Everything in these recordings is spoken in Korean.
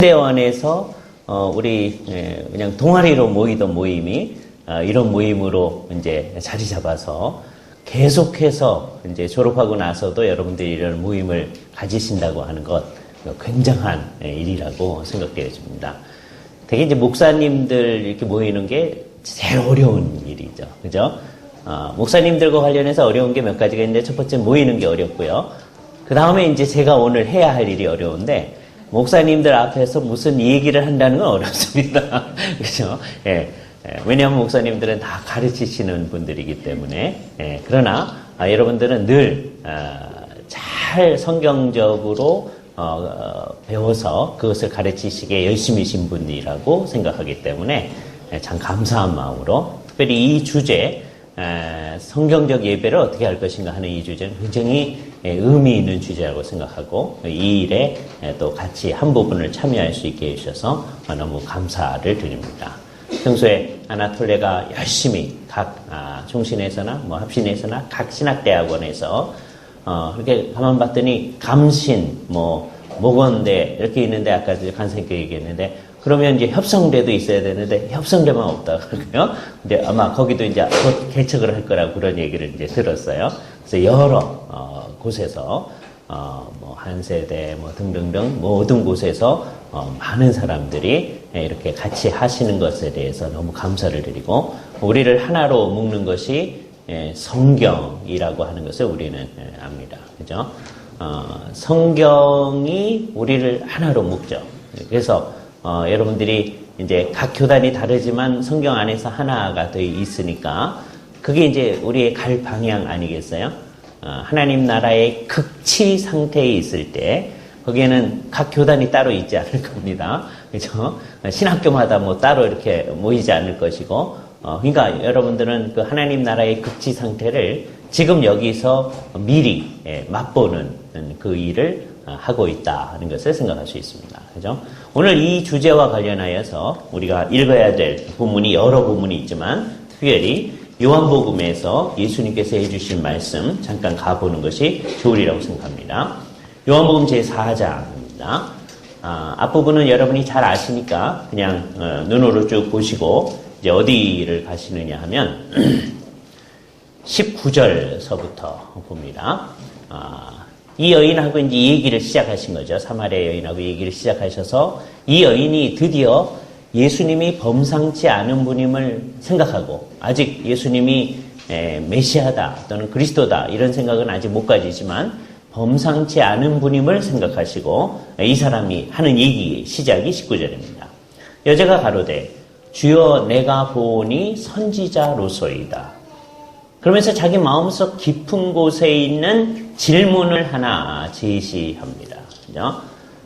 대원에서 우리 그냥 동아리로 모이던 모임이 이런 모임으로 이제 자리 잡아서 계속해서 이제 졸업하고 나서도 여러분들이 이런 모임을 가지신다고 하는 것 굉장한 일이라고 생각되어집니다. 되게 이제 목사님들 이렇게 모이는 게 제일 어려운 일이죠. 그죠? 목사님들과 관련해서 어려운 게 몇 가지가 있는데 첫 번째 모이는 게 어렵고요. 그 다음에 이제 제가 오늘 해야 할 일이 어려운데 목사님들 앞에서 무슨 얘기를 한다는 건 어렵습니다. 그죠? 예. 왜냐하면 목사님들은 다 가르치시는 분들이기 때문에. 그러나 여러분들은 늘 잘 성경적으로 배워서 그것을 가르치시기에 열심히신 분이라고 생각하기 때문에 참 감사한 마음으로 특별히 이 주제 성경적 예배를 어떻게 할 것인가 하는 이 주제는 굉장히 의미 있는 주제라고 생각하고 이 일에 또 같이 한 부분을 참여할 수 있게 해주셔서 너무 감사를 드립니다. 평소에 아나톨레가 열심히 각 총신에서나 뭐 합신에서나 각 신학대학원에서 이렇게 가만 봤더니 감신, 목원대 이렇게 있는데 아까 간사님께 얘기했는데 그러면 이제 협성대도 있어야 되는데 협성대만 없다고 그러고요. 근데 아마 거기도 이제 곧 개척을 할 거라고 그런 얘기를 이제 들었어요. 그래서 여러 곳에서 한세대 등등등 모든 곳에서 많은 사람들이 이렇게 같이 하시는 것에 대해서 너무 감사를 드리고 우리를 하나로 묶는 것이 성경이라고 하는 것을 우리는 압니다. 그죠? 성경이 우리를 하나로 묶죠. 그래서 여러분들이 이제 각 교단이 다르지만 성경 안에서 하나가 더 있으니까 그게 이제 우리의 갈 방향 아니겠어요? 하나님 나라의 극치 상태에 있을 때 거기에는 각 교단이 따로 있지 않을 겁니다. 그죠? 신학교마다 따로 이렇게 모이지 않을 것이고 그러니까 여러분들은 그 하나님 나라의 극치 상태를 지금 여기서 미리 맛보는 그 일을 하고 있다 하는 것을 생각할 수 있습니다. 그죠? 오늘 이 주제와 관련하여서 우리가 읽어야 될 본문이 여러 본문이 있지만 특별히 요한복음에서 예수님께서 해주신 말씀 잠깐 가보는 것이 좋으리라고 생각합니다. 요한복음 제4장입니다. 앞부분은 여러분이 잘 아시니까 그냥 눈으로 쭉 보시고 이제 어디를 가시느냐 하면 19절서부터 봅니다. 이 여인하고 이제 얘기를 시작하신 거죠. 사마리아 여인하고 얘기를 시작하셔서 이 여인이 드디어 예수님이 범상치 않은 분임을 생각하고 아직 예수님이 메시아다 또는 그리스도다 이런 생각은 아직 못 가지지만 범상치 않은 분임을 생각하시고 이 사람이 하는 얘기의 시작이 19절입니다. 여자가 가로되 주여 내가 보니 선지자로소이다. 그러면서 자기 마음속 깊은 곳에 있는 질문을 하나 제시합니다. 그죠?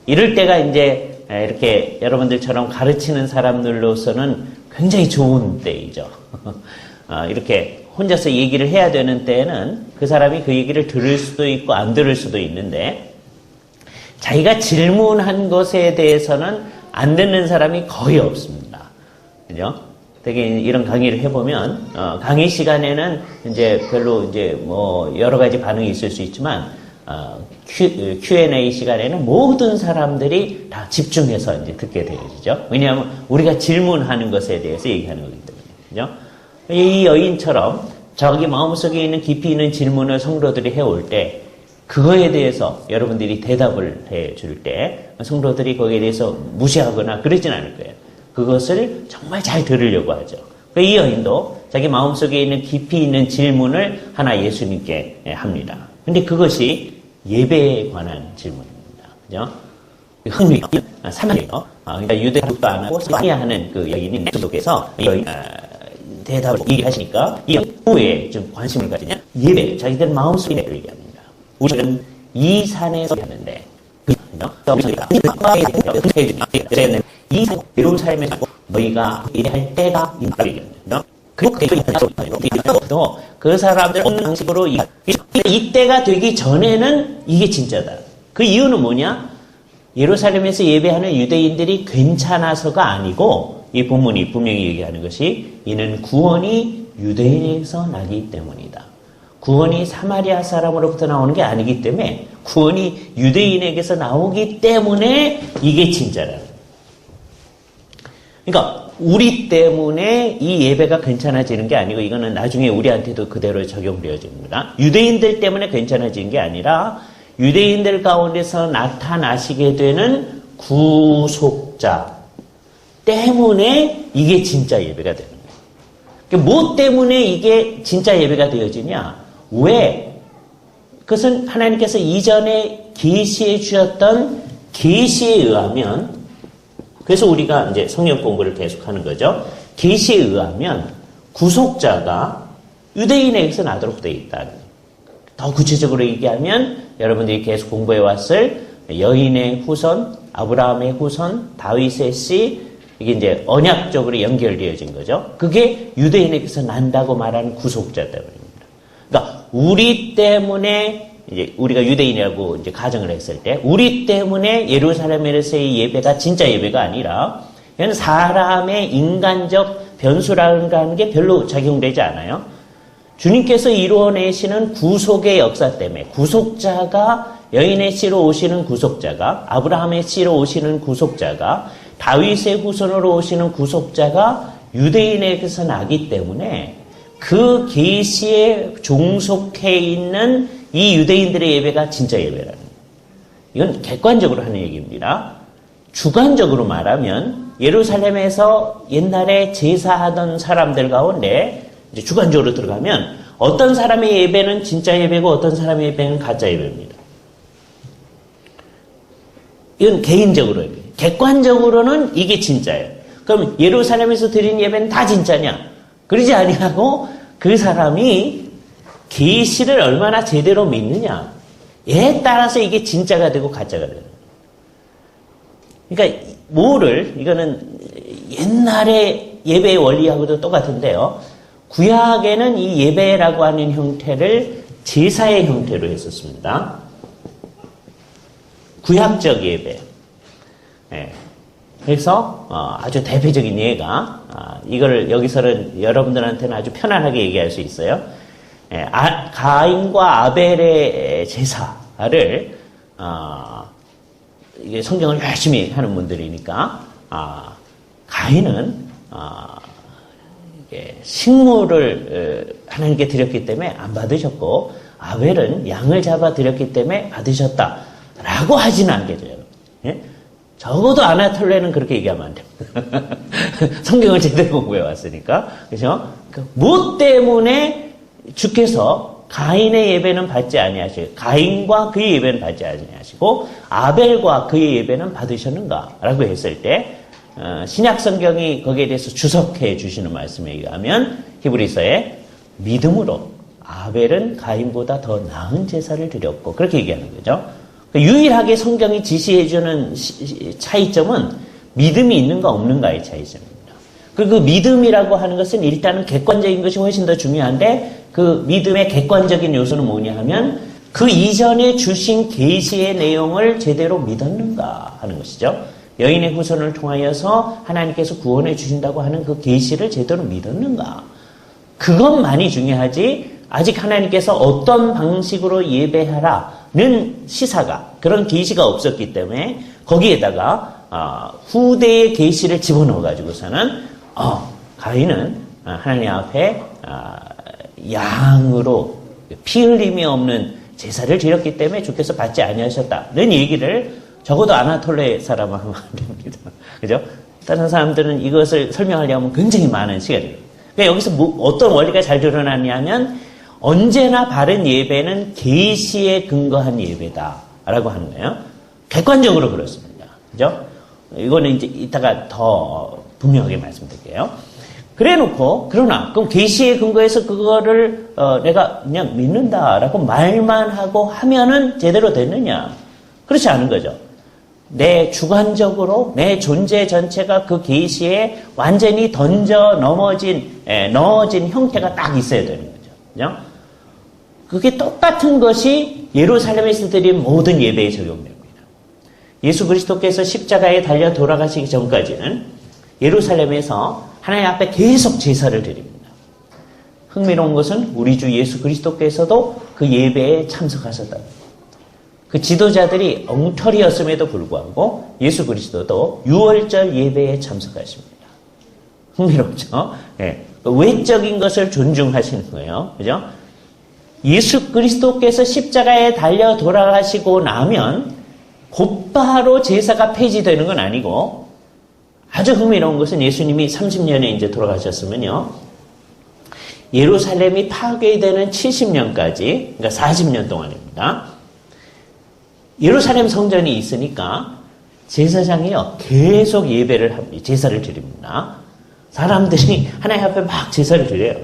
이럴 때가 이제 이렇게 여러분들처럼 가르치는 사람들로서는 굉장히 좋은 때이죠. 이렇게 혼자서 얘기를 해야 되는 때에는 그 사람이 그 얘기를 들을 수도 있고 안 들을 수도 있는데 자기가 질문한 것에 대해서는 안 듣는 사람이 거의 없습니다. 그죠? 되게 이런 강의를 해보면, 강의 시간에는 이제 별로 이제 여러 가지 반응이 있을 수 있지만, Q&A 시간에는 모든 사람들이 다 집중해서 이제 듣게 되죠. 왜냐하면 우리가 질문하는 것에 대해서 얘기하는 거기 때문에. 그죠? 이 여인처럼 자기 마음속에 있는 깊이 있는 질문을 성도들이 해올 때, 그거에 대해서 여러분들이 대답을 해줄 때, 성도들이 거기에 대해서 무시하거나 그러진 않을 거예요. 그것을 정말 잘 들으려고 하죠. 이 여인도 자기 마음속에 있는 깊이 있는 질문을 하나 예수님께 합니다. 근데 그것이 예배에 관한 질문입니다. 그죠? 흥미가 사마리아, 그러니까 유대교도 안 하고 사마리아 하는 그 여인이 속에서 대답을 얘기하시니까 이 후에 좀 관심을 가지냐? 예배, 자기들 마음속에 얘기합니다. 우리는 이 산에서 하는데 이 외로운 삶에서 너희가 일할 때가 있다 얘기합니다. 그리고 그 사람들 없는 방식으로 이때가 되기 전에는 이게 진짜다. 그 이유는 뭐냐? 예루살렘에서 예배하는 유대인들이 괜찮아서가 아니고 이 본문이 분명히 얘기하는 것이 이는 구원이 유대인에서 나기 때문이다. 구원이 사마리아 사람으로부터 나오는 게 아니기 때문에 구원이 유대인에게서 나오기 때문에 이게 진짜라는 거예요. 그러니까 우리 때문에 이 예배가 괜찮아지는 게 아니고 이거는 나중에 우리한테도 그대로 적용되어집니다. 유대인들 때문에 괜찮아지는 게 아니라 유대인들 가운데서 나타나시게 되는 구속자 때문에 이게 진짜 예배가 되는 거예요. 그러니까 뭐 때문에 이게 진짜 예배가 되어지냐? 왜? 그것은 하나님께서 이전에 계시해 주셨던 계시에 의하면, 그래서 우리가 이제 성경 공부를 계속하는 거죠. 계시에 의하면 구속자가 유대인에게서 나도록 되어 있다. 더 구체적으로 얘기하면 여러분들이 계속 공부해 왔을 여인의 후손, 아브라함의 후손, 다윗의 씨, 이게 이제 언약적으로 연결되어진 거죠. 그게 유대인에게서 난다고 말하는 구속자 때문입니다. 그러니까 우리 때문에 이제 우리가 유대인이라고 이제 가정을 했을 때 우리 때문에 예루살렘에서의 예배가 진짜 예배가 아니라 이건 사람의 인간적 변수라는 게 별로 작용되지 않아요. 주님께서 이루어내시는 구속의 역사 때문에 구속자가 여인의 씨로 오시는 구속자가 아브라함의 씨로 오시는 구속자가 다윗의 후손으로 오시는 구속자가 유대인에게서 나기 때문에 그 계시에 종속해 있는 이 유대인들의 예배가 진짜 예배라는 거예요. 이건 객관적으로 하는 얘기입니다. 주관적으로 말하면 예루살렘에서 옛날에 제사하던 사람들 가운데 이제 주관적으로 들어가면 어떤 사람의 예배는 진짜 예배고 어떤 사람의 예배는 가짜 예배입니다. 이건 개인적으로 예배. 객관적으로는 이게 진짜예요. 그럼 예루살렘에서 드린 예배는 다 진짜냐? 그러지 아니하고 그 사람이 계시를 얼마나 제대로 믿느냐에 따라서 이게 진짜가 되고 가짜가 되는 거예요. 그러니까 이거는 옛날의 예배의 원리하고도 똑같은데요. 구약에는 이 예배라고 하는 형태를 제사의 형태로 했었습니다. 구약적 예배. 네. 그래서 아주 대표적인 예가 이걸 여기서는 여러분들한테는 아주 편안하게 얘기할 수 있어요. 가인과 아벨의 제사를 이게 성경을 열심히 하는 분들이니까 가인은 식물을 하나님께 드렸기 때문에 안 받으셨고 아벨은 양을 잡아 드렸기 때문에 받으셨다라고 하지는 않겠죠. 예? 적어도 아나톨레는 그렇게 얘기하면 안 됩니다. 성경을 제대로 공부해 왔으니까. 그죠? 뭐 때문에 주께서 가인의 예배는 받지 아니하시고 가인과 그의 예배는 받지 아니하시고 아벨과 그의 예배는 받으셨는가라고 했을 때 신약 성경이 거기에 대해서 주석해 주시는 말씀에 의하면 히브리서에 믿음으로 아벨은 가인보다 더 나은 제사를 드렸고 그렇게 얘기하는 거죠. 유일하게 성경이 지시해주는 차이점은 믿음이 있는가 없는가의 차이점입니다. 그리고 그 믿음이라고 하는 것은 일단은 객관적인 것이 훨씬 더 중요한데 그 믿음의 객관적인 요소는 뭐냐 하면 그 이전에 주신 계시의 내용을 제대로 믿었는가 하는 것이죠. 여인의 후손을 통하여서 하나님께서 구원해 주신다고 하는 그 계시를 제대로 믿었는가. 그것만이 중요하지 아직 하나님께서 어떤 방식으로 예배하라는 시사가 그런 계시가 없었기 때문에 거기에다가 후대의 계시를 집어넣어 가지고서는 가인은 하나님 앞에 양으로 피 흘림이 없는 제사를 드렸기 때문에 주께서 받지 아니하셨다는 얘기를 적어도 아나톨레 사람은 하면 안 됩니다. 그죠? 다른 사람들은 이것을 설명하려면 굉장히 많은 시간이 걸려요. 그러니까 여기서 어떤 원리가 잘 드러나냐면 언제나 바른 예배는 계시에 근거한 예배다라고 하는 거예요. 객관적으로 그렇습니다. 그죠? 이거는 이제 이따가 더 분명하게 말씀드릴게요. 그래놓고 그러나 그럼 계시에 근거해서 그거를 내가 그냥 믿는다라고 말만 하고 하면은 제대로 됐느냐? 그렇지 않은 거죠. 내 주관적으로 내 존재 전체가 그 계시에 완전히 넣어진 형태가 딱 있어야 되는 거죠. 그죠? 그게 똑같은 것이 예루살렘에서 드린 모든 예배에 적용됩니다. 예수 그리스도께서 십자가에 달려 돌아가시기 전까지는 예루살렘에서 하나님 앞에 계속 제사를 드립니다. 흥미로운 것은 우리 주 예수 그리스도께서도 그 예배에 참석하셨다. 그 지도자들이 엉터리였음에도 불구하고 예수 그리스도도 유월절 예배에 참석하십니다. 흥미롭죠? 예. 외적인 것을 존중하시는 거예요. 그죠? 예수 그리스도께서 십자가에 달려 돌아가시고 나면 곧바로 제사가 폐지되는 건 아니고, 아주 흥미로운 것은 예수님이 30년에 이제 돌아가셨으면요, 예루살렘이 파괴되는 70년까지, 그러니까 40년 동안입니다. 예루살렘 성전이 있으니까 제사장이요, 계속 예배를 합니다. 제사를 드립니다. 사람들이 하나님 앞에 막 제사를 드려요.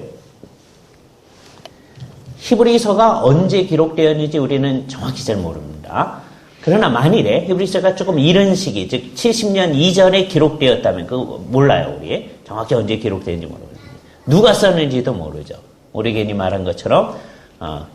히브리서가 언제 기록되었는지 우리는 정확히 잘 모릅니다. 그러나 만일에 히브리서가 조금 이른 시기, 즉 70년 이전에 기록되었다면 그거 몰라요, 우리. 정확히 언제 기록되는지 모르거든요. 누가 썼는지도 모르죠. 우리 괜히 말한 것처럼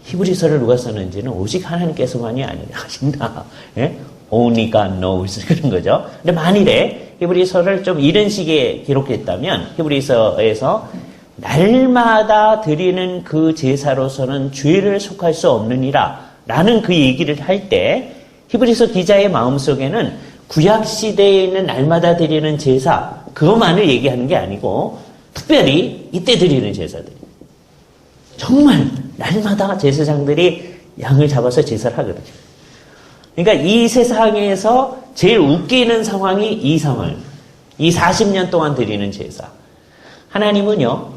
히브리서를 누가 썼는지는 오직 하나님께서만이 아신다. 예? Only God knows 그런 거죠. 근데 만일에 히브리서를 좀 이른 시기에 기록했다면 히브리서에서 날마다 드리는 그 제사로서는 죄를 속할 수 없느니라 라는 그 얘기를 할 때 히브리서 기자의 마음속에는 구약 시대에 있는 날마다 드리는 제사 그것만을 얘기하는 게 아니고 특별히 이때 드리는 제사들, 정말 날마다 제사장들이 양을 잡아서 제사를 하거든요. 그러니까 이 세상에서 제일 웃기는 상황이 이 상황, 이 40년 동안 드리는 제사. 하나님은요,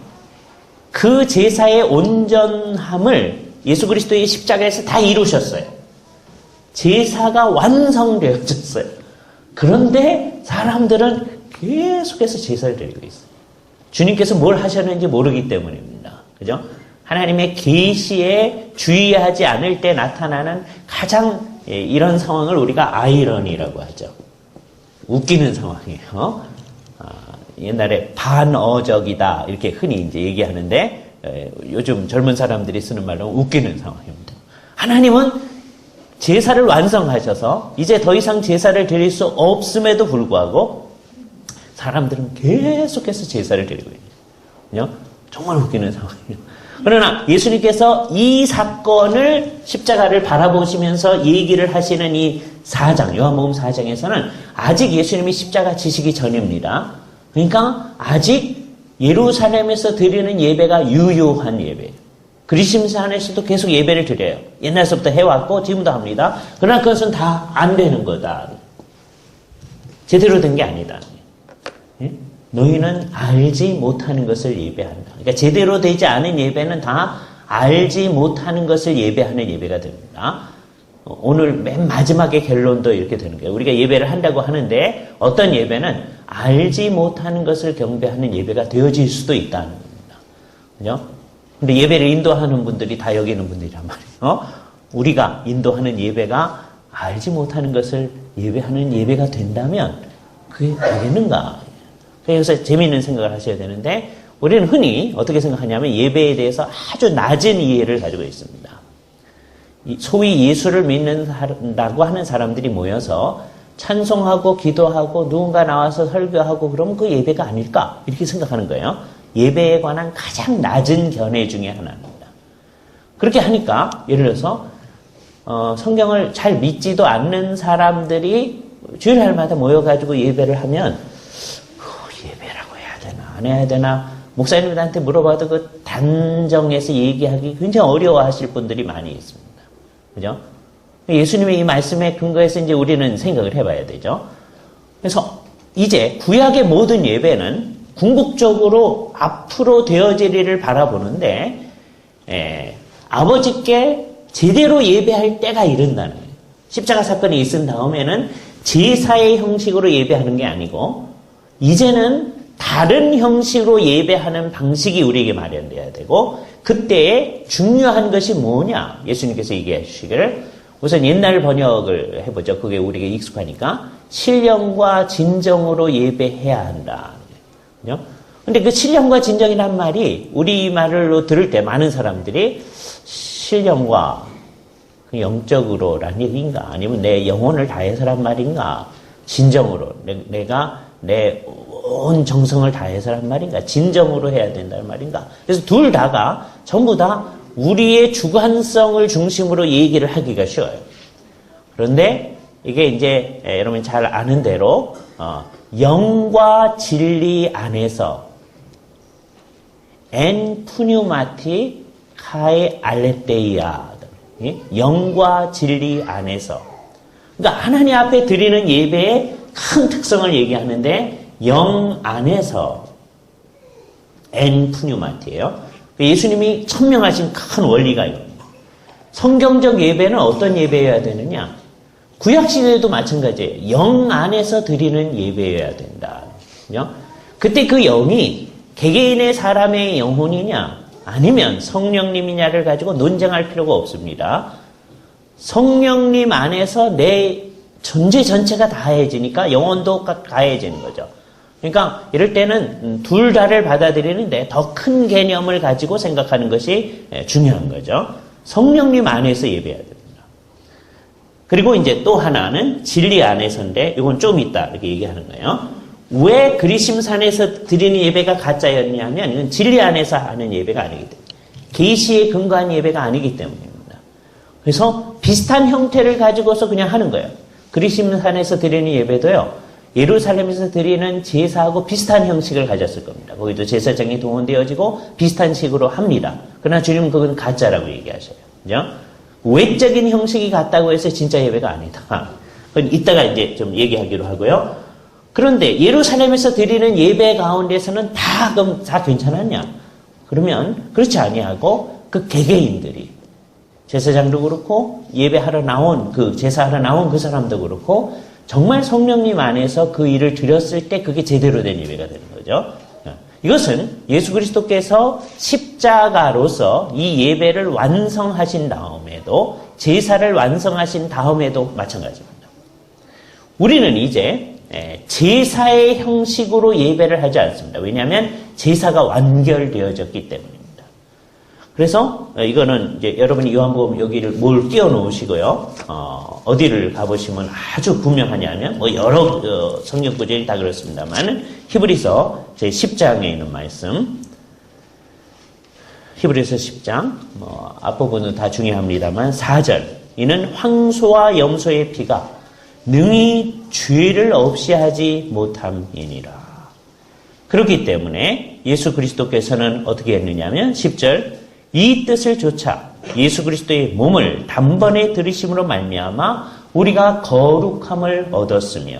그 제사의 온전함을 예수 그리스도의 십자가에서 다 이루셨어요. 제사가 완성되어졌어요. 그런데 사람들은 계속해서 제사를 드리고 있어요. 주님께서 뭘 하셨는지 모르기 때문입니다. 그죠? 하나님의 계시에 주의하지 않을 때 나타나는 가장 이런 상황을 우리가 아이러니라고 하죠. 웃기는 상황이에요. 옛날에 반어적이다 이렇게 흔히 이제 얘기하는데 요즘 젊은 사람들이 쓰는 말로 웃기는 상황입니다. 하나님은 제사를 완성하셔서 이제 더 이상 제사를 드릴 수 없음에도 불구하고 사람들은 계속해서 제사를 드리고 있어요. 정말 웃기는 상황이에요. 그러나 예수님께서 이 사건을 십자가를 바라보시면서 얘기를 하시는 이 4장, 요한복음 4장에서는 아직 예수님이 십자가 지시기 전입니다. 그러니까 아직 예루살렘에서 드리는 예배가 유효한 예배예요. 그리심사 안에서도 계속 예배를 드려요. 옛날서부터 해왔고 지금도 합니다. 그러나 그것은 다 안 되는 거다. 제대로 된 게 아니다. 너희는 알지 못하는 것을 예배한다. 그러니까 제대로 되지 않은 예배는 다 알지 못하는 것을 예배하는 예배가 됩니다. 오늘 맨 마지막에 결론도 이렇게 되는 거예요. 우리가 예배를 한다고 하는데 어떤 예배는 알지 못하는 것을 경배하는 예배가 되어질 수도 있다는 겁니다. 그죠? 근데 예배를 인도하는 분들이 다 여기 있는 분들이란 말이에요. 우리가 인도하는 예배가 알지 못하는 것을 예배하는 예배가 된다면 그게 되겠는가? 그래서 재미있는 생각을 하셔야 되는데 우리는 흔히 어떻게 생각하냐면 예배에 대해서 아주 낮은 이해를 가지고 있습니다. 소위 예수를 믿는다고 하는 사람들이 모여서 찬송하고 기도하고 누군가 나와서 설교하고 그러면 그 예배가 아닐까? 이렇게 생각하는 거예요. 예배에 관한 가장 낮은 견해 중에 하나입니다. 그렇게 하니까 예를 들어서 성경을 잘 믿지도 않는 사람들이 주일날마다 모여가지고 예배를 하면 예배라고 해야 되나 안 해야 되나 목사님들한테 물어봐도 그 단정해서 얘기하기 굉장히 어려워하실 분들이 많이 있습니다. 그죠? 예수님의 이 말씀에 근거해서 이제 우리는 생각을 해봐야 되죠. 그래서 이제 구약의 모든 예배는 궁극적으로 앞으로 되어질 일을 바라보는데 아버지께 제대로 예배할 때가 이른다는 거예요. 십자가 사건이 있은 다음에는 제사의 형식으로 예배하는 게 아니고 이제는 다른 형식으로 예배하는 방식이 우리에게 마련돼야 되고 그때에 중요한 것이 뭐냐 예수님께서 얘기해 주시기를 우선 옛날 번역을 해보죠. 그게 우리에게 익숙하니까 신령과 진정으로 예배해야 한다. 그죠? 근데 그 신령과 진정이란 말이 우리말로 들을 때 많은 사람들이 신령과 영적으로란 얘기인가 아니면 내 영혼을 다해서란 말인가 진정으로 내가 내 온 정성을 다해서란 말인가 진정으로 해야 된다는 말인가 그래서 둘 다가 전부 다 우리의 주관성을 중심으로 얘기를 하기가 쉬워요. 그런데 이게 이제 여러분 잘 아는 대로 영과 진리 안에서 엔 푸뉴마티 카에 알레테이아. 영과 진리 안에서. 그러니까 하나님 앞에 드리는 예배의 큰 특성을 얘기하는데 영 안에서 엔 푸뉴마티예요. 예수님이 천명하신 큰 원리가 이겁니다. 성경적 예배는 어떤 예배여야 되느냐? 구약시대에도 마찬가지예요. 영 안에서 드리는 예배여야 된다. 그때 그 영이 개개인의 사람의 영혼이냐 아니면 성령님이냐를 가지고 논쟁할 필요가 없습니다. 성령님 안에서 내 존재 전체가 다해지니까 영혼도 다해지는 거죠. 그러니까 이럴 때는 둘 다를 받아들이는데 더 큰 개념을 가지고 생각하는 것이 중요한 거죠. 성령님 안에서 예배해야 됩니다. 그리고 이제 또 하나는 진리 안에서인데 이건 좀 이따 이렇게 얘기하는 거예요. 왜 그리심산에서 드리는 예배가 가짜였냐면 이건 진리 안에서 하는 예배가 아니기 때문에 계시에 근거한 예배가 아니기 때문입니다. 그래서 비슷한 형태를 가지고서 그냥 하는 거예요. 그리심산에서 드리는 예배도요. 예루살렘에서 드리는 제사하고 비슷한 형식을 가졌을 겁니다. 거기도 제사장이 동원되어지고 비슷한 식으로 합니다. 그러나 주님은 그건 가짜라고 얘기하셔요. 그죠? 외적인 형식이 같다고 해서 진짜 예배가 아니다. 그건 이따가 이제 좀 얘기하기로 하고요. 그런데 예루살렘에서 드리는 예배 가운데서는 그럼 다 괜찮았냐? 그러면 그렇지 아니하고 그 개개인들이 제사장도 그렇고 예배하러 나온 제사하러 나온 그 사람도 그렇고 정말 성령님 안에서 그 일을 드렸을 때 그게 제대로 된 예배가 되는 거죠. 이것은 예수 그리스도께서 십자가로서 이 예배를 완성하신 다음에도 제사를 완성하신 다음에도 마찬가지입니다. 우리는 이제 제사의 형식으로 예배를 하지 않습니다. 왜냐하면 제사가 완결되어졌기 때문입니다. 그래서 이거는 이제 여러분이 요한복음 여기를 뭘 띄워 놓으시고요. 어디를 가보시면 아주 분명하냐면 여러 성경 구절이 다 그렇습니다만 히브리서 제 10장에 있는 말씀 히브리서 10장 앞부분은 다 중요합니다만 4절 이는 황소와 염소의 피가 능히 죄를 없이 하지 못함이니라. 그렇기 때문에 예수 그리스도께서는 어떻게 했느냐면 10절 이 뜻을 조차 예수 그리스도의 몸을 단번에 들이심으로 말미암아 우리가 거룩함을 얻었으며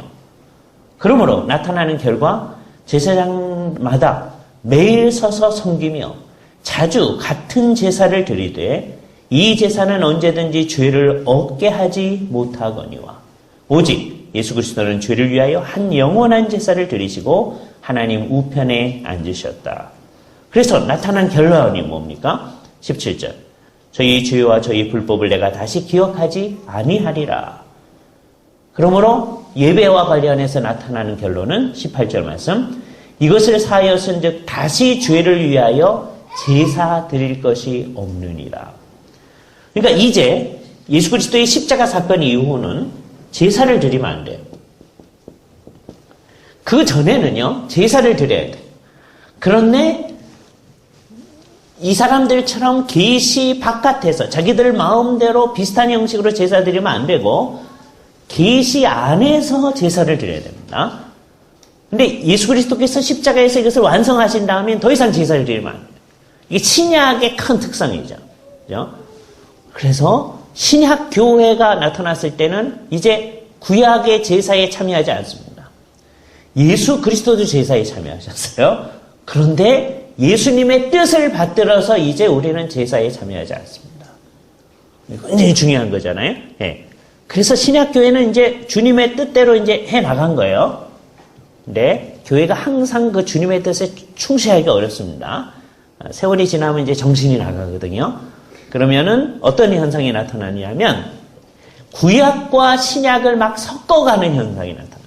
그러므로 나타나는 결과 제사장마다 매일 서서 섬기며 자주 같은 제사를 드리되 이 제사는 언제든지 죄를 얻게 하지 못하거니와 오직 예수 그리스도는 죄를 위하여 한 영원한 제사를 드리시고 하나님 우편에 앉으셨다. 그래서 나타난 결론이 뭡니까? 17절 저희 죄와 저희 불법을 내가 다시 기억하지 아니하리라. 그러므로 예배와 관련해서 나타나는 결론은 18절 말씀 이것을 사하였은즉 다시 죄를 위하여 제사 드릴 것이 없느니라. 그러니까 이제 예수 그리스도의 십자가 사건 이후는 제사를 드리면 안 돼요. 그 전에는요 제사를 드려야 돼요. 그런데 이 사람들처럼 계시 바깥에서 자기들 마음대로 비슷한 형식으로 제사 드리면 안 되고 계시 안에서 제사를 드려야 됩니다. 근데 예수 그리스도께서 십자가에서 이것을 완성하신 다음엔 더 이상 제사를 드리면 안 돼요. 이게 신약의 큰 특성이죠. 그죠? 그래서 신약 교회가 나타났을 때는 이제 구약의 제사에 참여하지 않습니다. 예수 그리스도도 제사에 참여하셨어요. 그런데 예수님의 뜻을 받들어서 이제 우리는 제사에 참여하지 않습니다. 굉장히 중요한 거잖아요. 네. 그래서 신약교회는 이제 주님의 뜻대로 이제 해 나간 거예요. 근데 교회가 항상 그 주님의 뜻에 충실하기가 어렵습니다. 세월이 지나면 이제 정신이 나가거든요. 그러면은 어떤 현상이 나타나냐면 구약과 신약을 막 섞어가는 현상이 나타나요.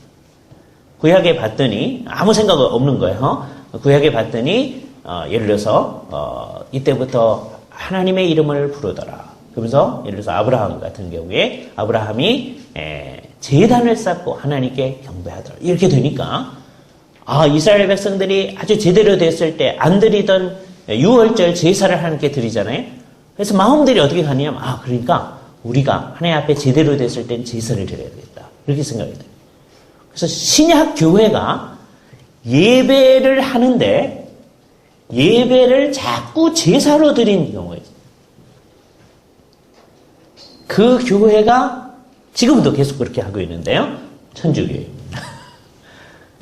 구약에 봤더니 아무 생각 없는 거예요. 구약에 봤더니 예를 들어서 이때부터 하나님의 이름을 부르더라. 그러면서 예를 들어서 아브라함 같은 경우에 아브라함이 제단을 쌓고 하나님께 경배하더라. 이렇게 되니까 이스라엘 백성들이 아주 제대로 됐을 때 안 드리던 유월절 제사를 하나님께 드리잖아요. 그래서 마음들이 어떻게 가냐면 그러니까 우리가 하나님 앞에 제대로 됐을 때는 제사를 드려야 되겠다. 이렇게 생각이 돼요. 그래서 신약 교회가 예배를 하는데 예배를 자꾸 제사로 드린 경우가 있어요. 그 교회가 지금도 계속 그렇게 하고 있는데요. 천주교회입니다.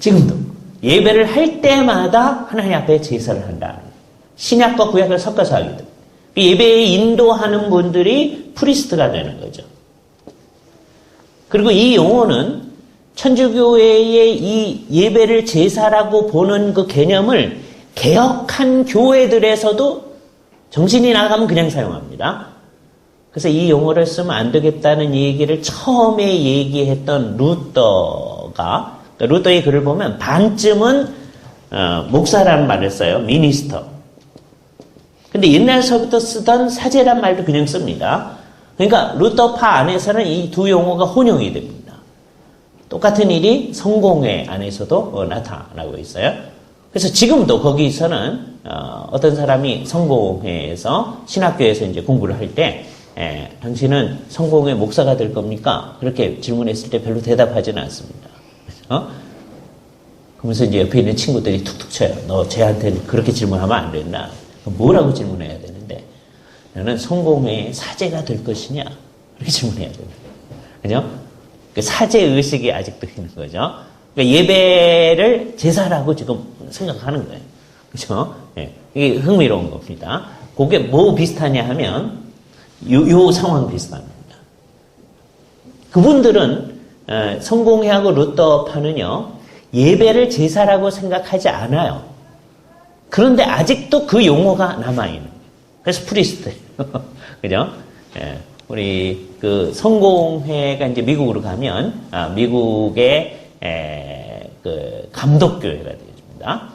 지금도 예배를 할 때마다 하나님 앞에 제사를 한다. 신약과 구약을 섞어서 하기 때문에 예배에 인도하는 분들이 프리스트가 되는 거죠. 그리고 이 용어는 천주교회의 이 예배를 제사라고 보는 그 개념을 개혁한 교회들에서도 정신이 나가면 그냥 사용합니다. 그래서 이 용어를 쓰면 안 되겠다는 얘기를 처음에 얘기했던 루터가, 루터의 글을 보면 반쯤은 목사라는 말을 써요. 미니스터. 근데 옛날서부터 쓰던 사제란 말도 그냥 씁니다. 그러니까 루터파 안에서는 이 두 용어가 혼용이 됩니다. 똑같은 일이 성공회 안에서도 나타나고 있어요. 그래서 지금도 거기서는 어떤 사람이 성공회에서 신학교에서 이제 공부를 할 때 당신은 성공회 목사가 될 겁니까? 그렇게 질문했을 때 별로 대답하지는 않습니다. 그러면서 이제 옆에 있는 친구들이 툭툭 쳐요. 너 쟤한테는 그렇게 질문하면 안 된다. 뭐라고 질문해야 되는데? 너는 성공회의 사제가 될 것이냐? 그렇게 질문해야 됩니다. 그죠? 그 사제 의식이 아직도 있는 거죠. 그러니까 예배를 제사라고 지금 생각하는 거예요. 그죠? 예. 이게 흥미로운 겁니다. 그게 뭐 비슷하냐 하면, 요 상황 비슷합니다. 그분들은, 성공회하고 루터파는요, 예배를 제사라고 생각하지 않아요. 그런데 아직도 그 용어가 남아있는 거예요. 그래서 프리스트예요. 그죠? 예. 우리 그 성공회가 이제 미국으로 가면, 미국의 그 감독교회가 되겠습니다.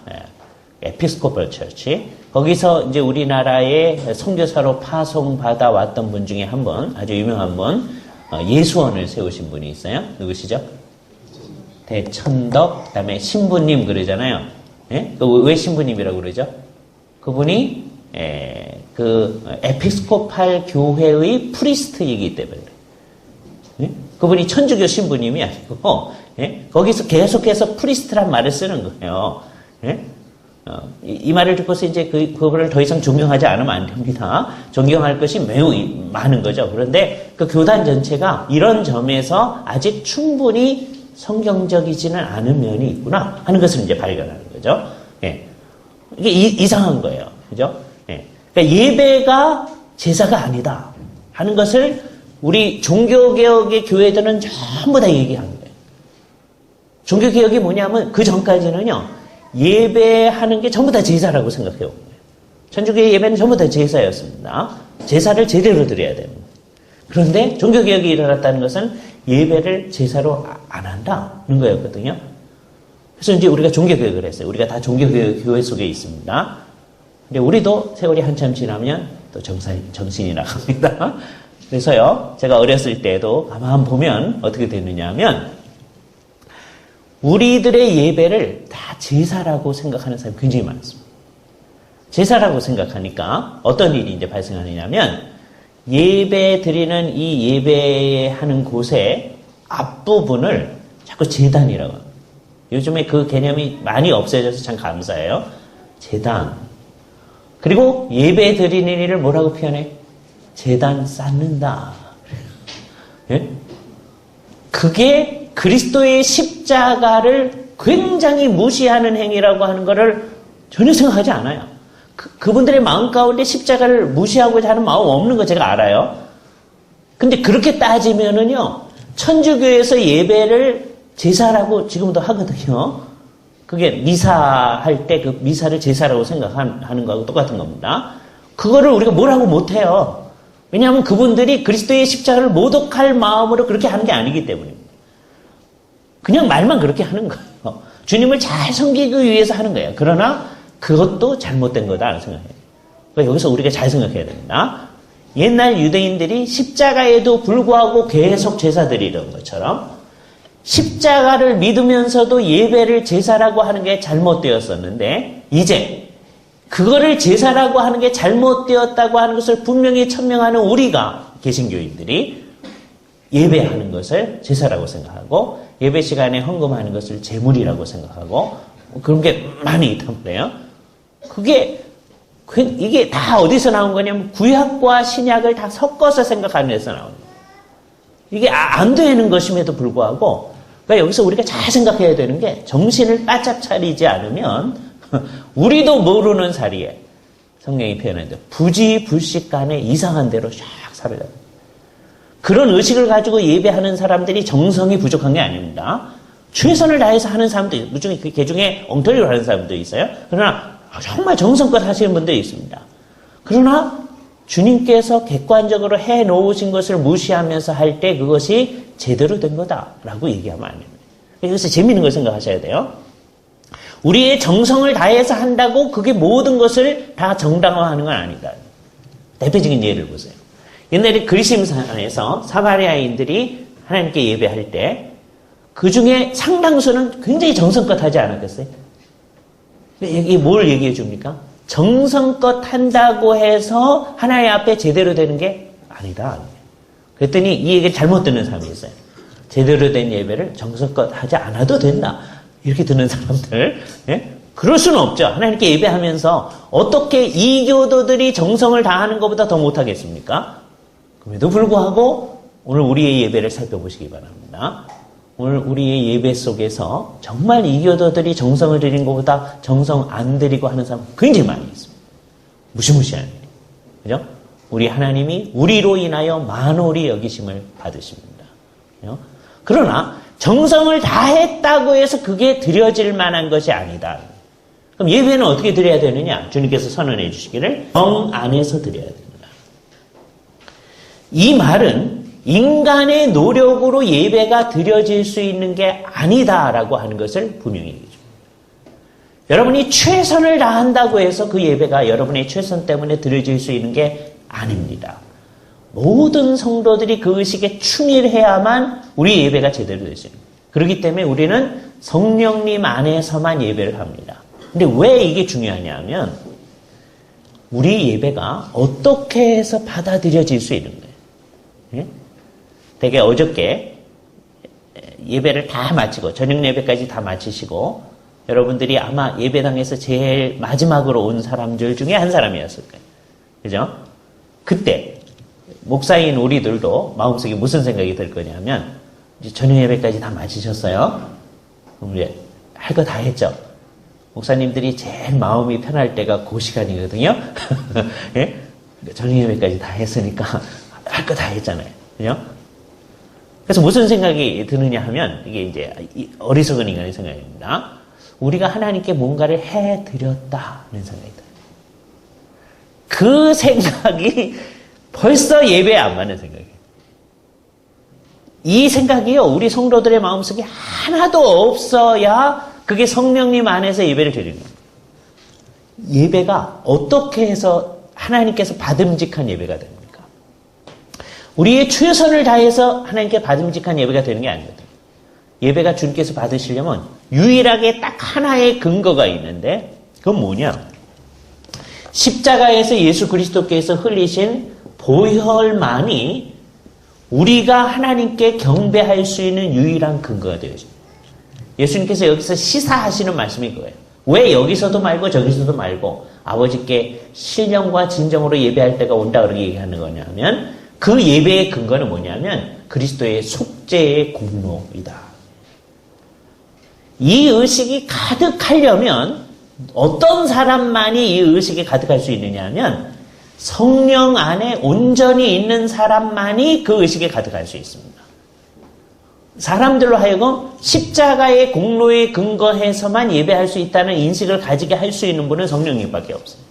에피스코펄 처치. 거기서 이제 우리나라의 선교사로 파송받아 왔던 분 중에 한 분, 아주 유명한 분, 예수원을 세우신 분이 있어요. 누구시죠? 대천덕, 그 다음에 신부님 그러잖아요. 예? 왜 신부님이라고 그러죠? 그분이 그 에피스코팔 교회의 프리스트이기 때문에 예? 그분이 천주교 신부님이 아니고 예? 거기서 계속해서 프리스트란 말을 쓰는 거예요. 예? 이 말을 듣고서 이제 그거를 더 이상 존경하지 않으면 안 됩니다. 존경할 것이 매우 많은 거죠. 그런데 그 교단 전체가 이런 점에서 아직 충분히 성경적이지는 않은 면이 있구나 하는 것을 이제 발견하는 거죠. 예. 이게 이상한 거예요. 그죠? 예. 그러니까 예배가 제사가 아니다 하는 것을 우리 종교개혁의 교회들은 전부 다 얘기하는 거예요. 종교개혁이 뭐냐면 그 전까지는요, 예배하는 게 전부 다 제사라고 생각해 온 거예요. 천주교의 예배는 전부 다 제사였습니다. 제사를 제대로 드려야 됩니다. 그런데 종교개혁이 일어났다는 것은 예배를 제사로 안 한다는 거였거든요. 그래서 이제 우리가 종교개혁을 했어요. 우리가 다 종교개혁 교회 속에 있습니다. 근데 우리도 세월이 한참 지나면 또 정신이 나갑니다. 그래서요, 제가 어렸을 때도 가만 보면 어떻게 됐느냐 하면, 우리들의 예배를 다 제사라고 생각하는 사람이 굉장히 많습니다. 제사라고 생각하니까 어떤 일이 이제 발생하느냐면, 예배 드리는 이 예배하는 곳의 앞부분을 자꾸 제단이라고 합니다. 요즘에 그 개념이 많이 없어져서 참 감사해요. 제단. 그리고 예배 드리는 일을 뭐라고 표현해? 제단 쌓는다. 예? 그게 그리스도의 십자가를 굉장히 무시하는 행위라고 하는 것을 전혀 생각하지 않아요. 그분들의 마음 가운데 십자가를 무시하고자 하는 마음 없는 거 제가 알아요. 근데 그렇게 따지면은요, 천주교에서 예배를 제사라고 지금도 하거든요. 그게 미사할 때 그 미사를 제사라고 생각하는 거하고 똑같은 겁니다. 그거를 우리가 뭐라고 못해요. 왜냐하면 그분들이 그리스도의 십자가를 모독할 마음으로 그렇게 하는 게 아니기 때문입니다. 그냥 말만 그렇게 하는 거예요. 주님을 잘 섬기기 위해서 하는 거예요. 그러나 그것도 잘못된 거다 생각해요. 그러니까 여기서 우리가 잘 생각해야 됩니다. 옛날 유대인들이 십자가에도 불구하고 계속 제사 드리던 것처럼 십자가를 믿으면서도 예배를 제사라고 하는 게 잘못되었었는데, 이제 그거를 제사라고 하는 게 잘못되었다고 하는 것을 분명히 천명하는 우리가, 개신교인들이 예배하는 것을 제사라고 생각하고 예배 시간에 헌금하는 것을 제물이라고 생각하고 그런 게 많이 있단 말이에요. 이게 다 어디서 나온 거냐면 구약과 신약을 다 섞어서 생각하는 데서 나오는 거예요. 이게 안 되는 것임에도 불구하고, 그러니까 여기서 우리가 잘 생각해야 되는 게 정신을 바짝 차리지 않으면 우리도 모르는 사리에 성경이 표현했는데 부지불식간에 이상한 대로 샥 살아가요. 그런 의식을 가지고 예배하는 사람들이 정성이 부족한 게 아닙니다. 최선을 다해서 하는 사람도 그 중에 엉터리로 하는 사람도 있어요. 그러나 정말 정성껏 하시는 분들이 있습니다. 그러나 주님께서 객관적으로 해놓으신 것을 무시하면서 할 때 그것이 제대로 된 거다라고 얘기하면 안 됩니다. 그래서 재미있는 걸 생각하셔야 돼요. 우리의 정성을 다해서 한다고 그게 모든 것을 다 정당화하는 건 아니다. 대표적인 예를 보세요. 옛날에 그리심산에서 사마리아인들이 하나님께 예배할 때 그 중에 상당수는 굉장히 정성껏 하지 않았겠어요? 이게 뭘 얘기해 줍니까? 정성껏 한다고 해서 하나님 앞에 제대로 되는 게 아니다. 그랬더니 이 얘기를 잘못 듣는 사람이 있어요. 제대로 된 예배를 정성껏 하지 않아도 된다. 이렇게 듣는 사람들. 예? 그럴 수는 없죠. 하나님께 예배하면서 어떻게 이교도들이 정성을 다하는 것보다 더 못하겠습니까? 그럼에도 불구하고 오늘 우리의 예배를 살펴보시기 바랍니다. 오늘 우리의 예배 속에서 정말 이교도들이 정성을 들인 것보다 정성 안 들이고 하는 사람 굉장히 많이 있습니다. 무시무시한 일이. 그죠? 우리 하나님이 우리로 인하여 만홀히 여기심을 받으십니다. 그죠? 그러나 정성을 다했다고 해서 그게 드려질 만한 것이 아니다. 그럼 예배는 어떻게 드려야 되느냐? 주님께서 선언해 주시기를 정 안에서 드려야 됩니다. 이 말은 인간의 노력으로 예배가 드려질 수 있는 게 아니다라고 하는 것을 분명히 얘기해 줍니다. 여러분이 최선을 다한다고 해서 그 예배가 여러분의 최선 때문에 드려질 수 있는 게 아닙니다. 모든 성도들이 그 의식에 충실해야만 우리 예배가 제대로 될 수 있습니다. 그렇기 때문에 우리는 성령님 안에서만 예배를 합니다. 근데 왜 이게 중요하냐 하면 우리 예배가 어떻게 해서 받아들여질 수 있는 거예요. 예? 되게 어저께 예배를 다 마치고 저녁 예배까지 다 마치시고 여러분들이 아마 예배당에서 제일 마지막으로 온 사람들 중에 한 사람이었을 거예요. 그죠? 그때 목사인 우리들도 마음속에 무슨 생각이 들 거냐면 이제 저녁 예배까지 다 마치셨어요. 그럼 이제 할 거 다 했죠. 목사님들이 제일 마음이 편할 때가 그 시간이거든요. 예? 저녁 예배까지 다 했으니까 할 거 다 했잖아요. 그죠? 그래서 무슨 생각이 드느냐 하면 이게 이제 어리석은 인간의 생각입니다. 우리가 하나님께 뭔가를 해드렸다는 생각이 들어요. 그 생각이 벌써 예배에 안 맞는 생각이에요. 이 생각이요, 우리 성도들의 마음속에 하나도 없어야 그게 성령님 안에서 예배를 드리는 거예요. 예배가 어떻게 해서 하나님께서 받음직한 예배가 됩니까? 우리의 최선을 다해서 하나님께 받음직한 예배가 되는 게 아니거든요. 예배가 주님께서 받으시려면 유일하게 딱 하나의 근거가 있는데 그건 뭐냐? 십자가에서 예수 그리스도께서 흘리신 보혈만이 우리가 하나님께 경배할 수 있는 유일한 근거가 되어집니다. 예수님께서 여기서 시사하시는 말씀이 그거예요. 왜 여기서도 말고 저기서도 말고 아버지께 신령과 진정으로 예배할 때가 온다 그렇게 얘기하는 거냐면 그 예배의 근거는 뭐냐면 그리스도의 속죄의 공로이다. 이 의식이 가득하려면 어떤 사람만이 이 의식이 가득할 수 있느냐 하면 성령 안에 온전히 있는 사람만이 그 의식에 가득할 수 있습니다. 사람들로 하여금 십자가의 공로에 근거해서만 예배할 수 있다는 인식을 가지게 할 수 있는 분은 성령님밖에 없어요.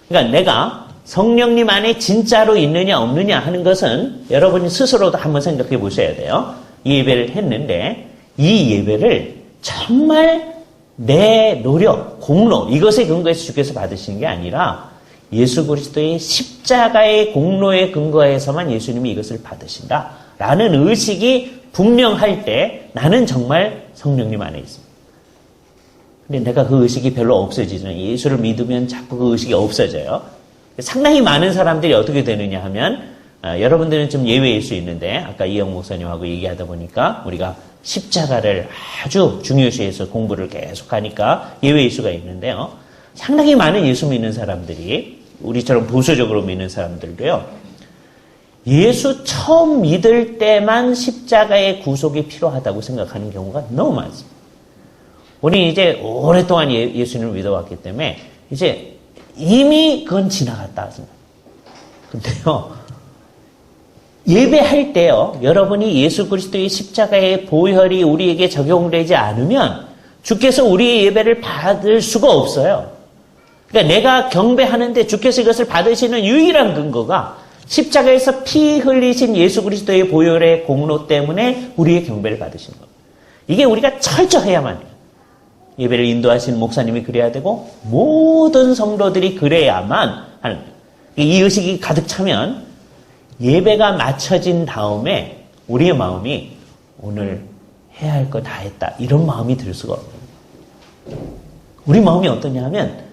그러니까 내가 성령님 안에 진짜로 있느냐 없느냐 하는 것은 여러분이 스스로도 한번 생각해 보셔야 돼요. 이 예배를 했는데 이 예배를 정말 내 노력, 공로 이것에 근거해서 주께서 받으시는 게 아니라 예수 그리스도의 십자가의 공로에 근거해서만 예수님이 이것을 받으신다라는 의식이 분명할 때 나는 정말 성령님 안에 있습니다. 근데 내가 그 의식이 별로 없어지잖아요. 예수를 믿으면 자꾸 그 의식이 없어져요. 상당히 많은 사람들이 어떻게 되느냐 하면 여러분들은 좀 예외일 수 있는데 아까 이영 목사님하고 얘기하다 보니까 우리가 십자가를 아주 중요시해서 공부를 계속하니까 예외일 수가 있는데요. 상당히 많은 예수 믿는 사람들이, 우리처럼 보수적으로 믿는 사람들도요, 예수 처음 믿을 때만 십자가의 구속이 필요하다고 생각하는 경우가 너무 많습니다. 우리 이제 오랫동안 예수님을 믿어왔기 때문에 이제 이미 그건 지나갔다. 근데요, 예배할 때요, 여러분이 예수 그리스도의 십자가의 보혈이 우리에게 적용되지 않으면 주께서 우리의 예배를 받을 수가 없어요. 그러니까 내가 경배하는데 주께서 이것을 받으시는 유일한 근거가 십자가에서 피 흘리신 예수 그리스도의 보혈의 공로 때문에 우리의 경배를 받으시는 겁니다. 이게 우리가 철저해야만 해요. 예배를 인도하시는 목사님이 그래야 되고 모든 성도들이 그래야만 하는 거예요. 이 의식이 가득 차면 예배가 마쳐진 다음에 우리의 마음이 오늘 해야 할 거 다 했다, 이런 마음이 들 수가 없어요. 우리 마음이 어떠냐 하면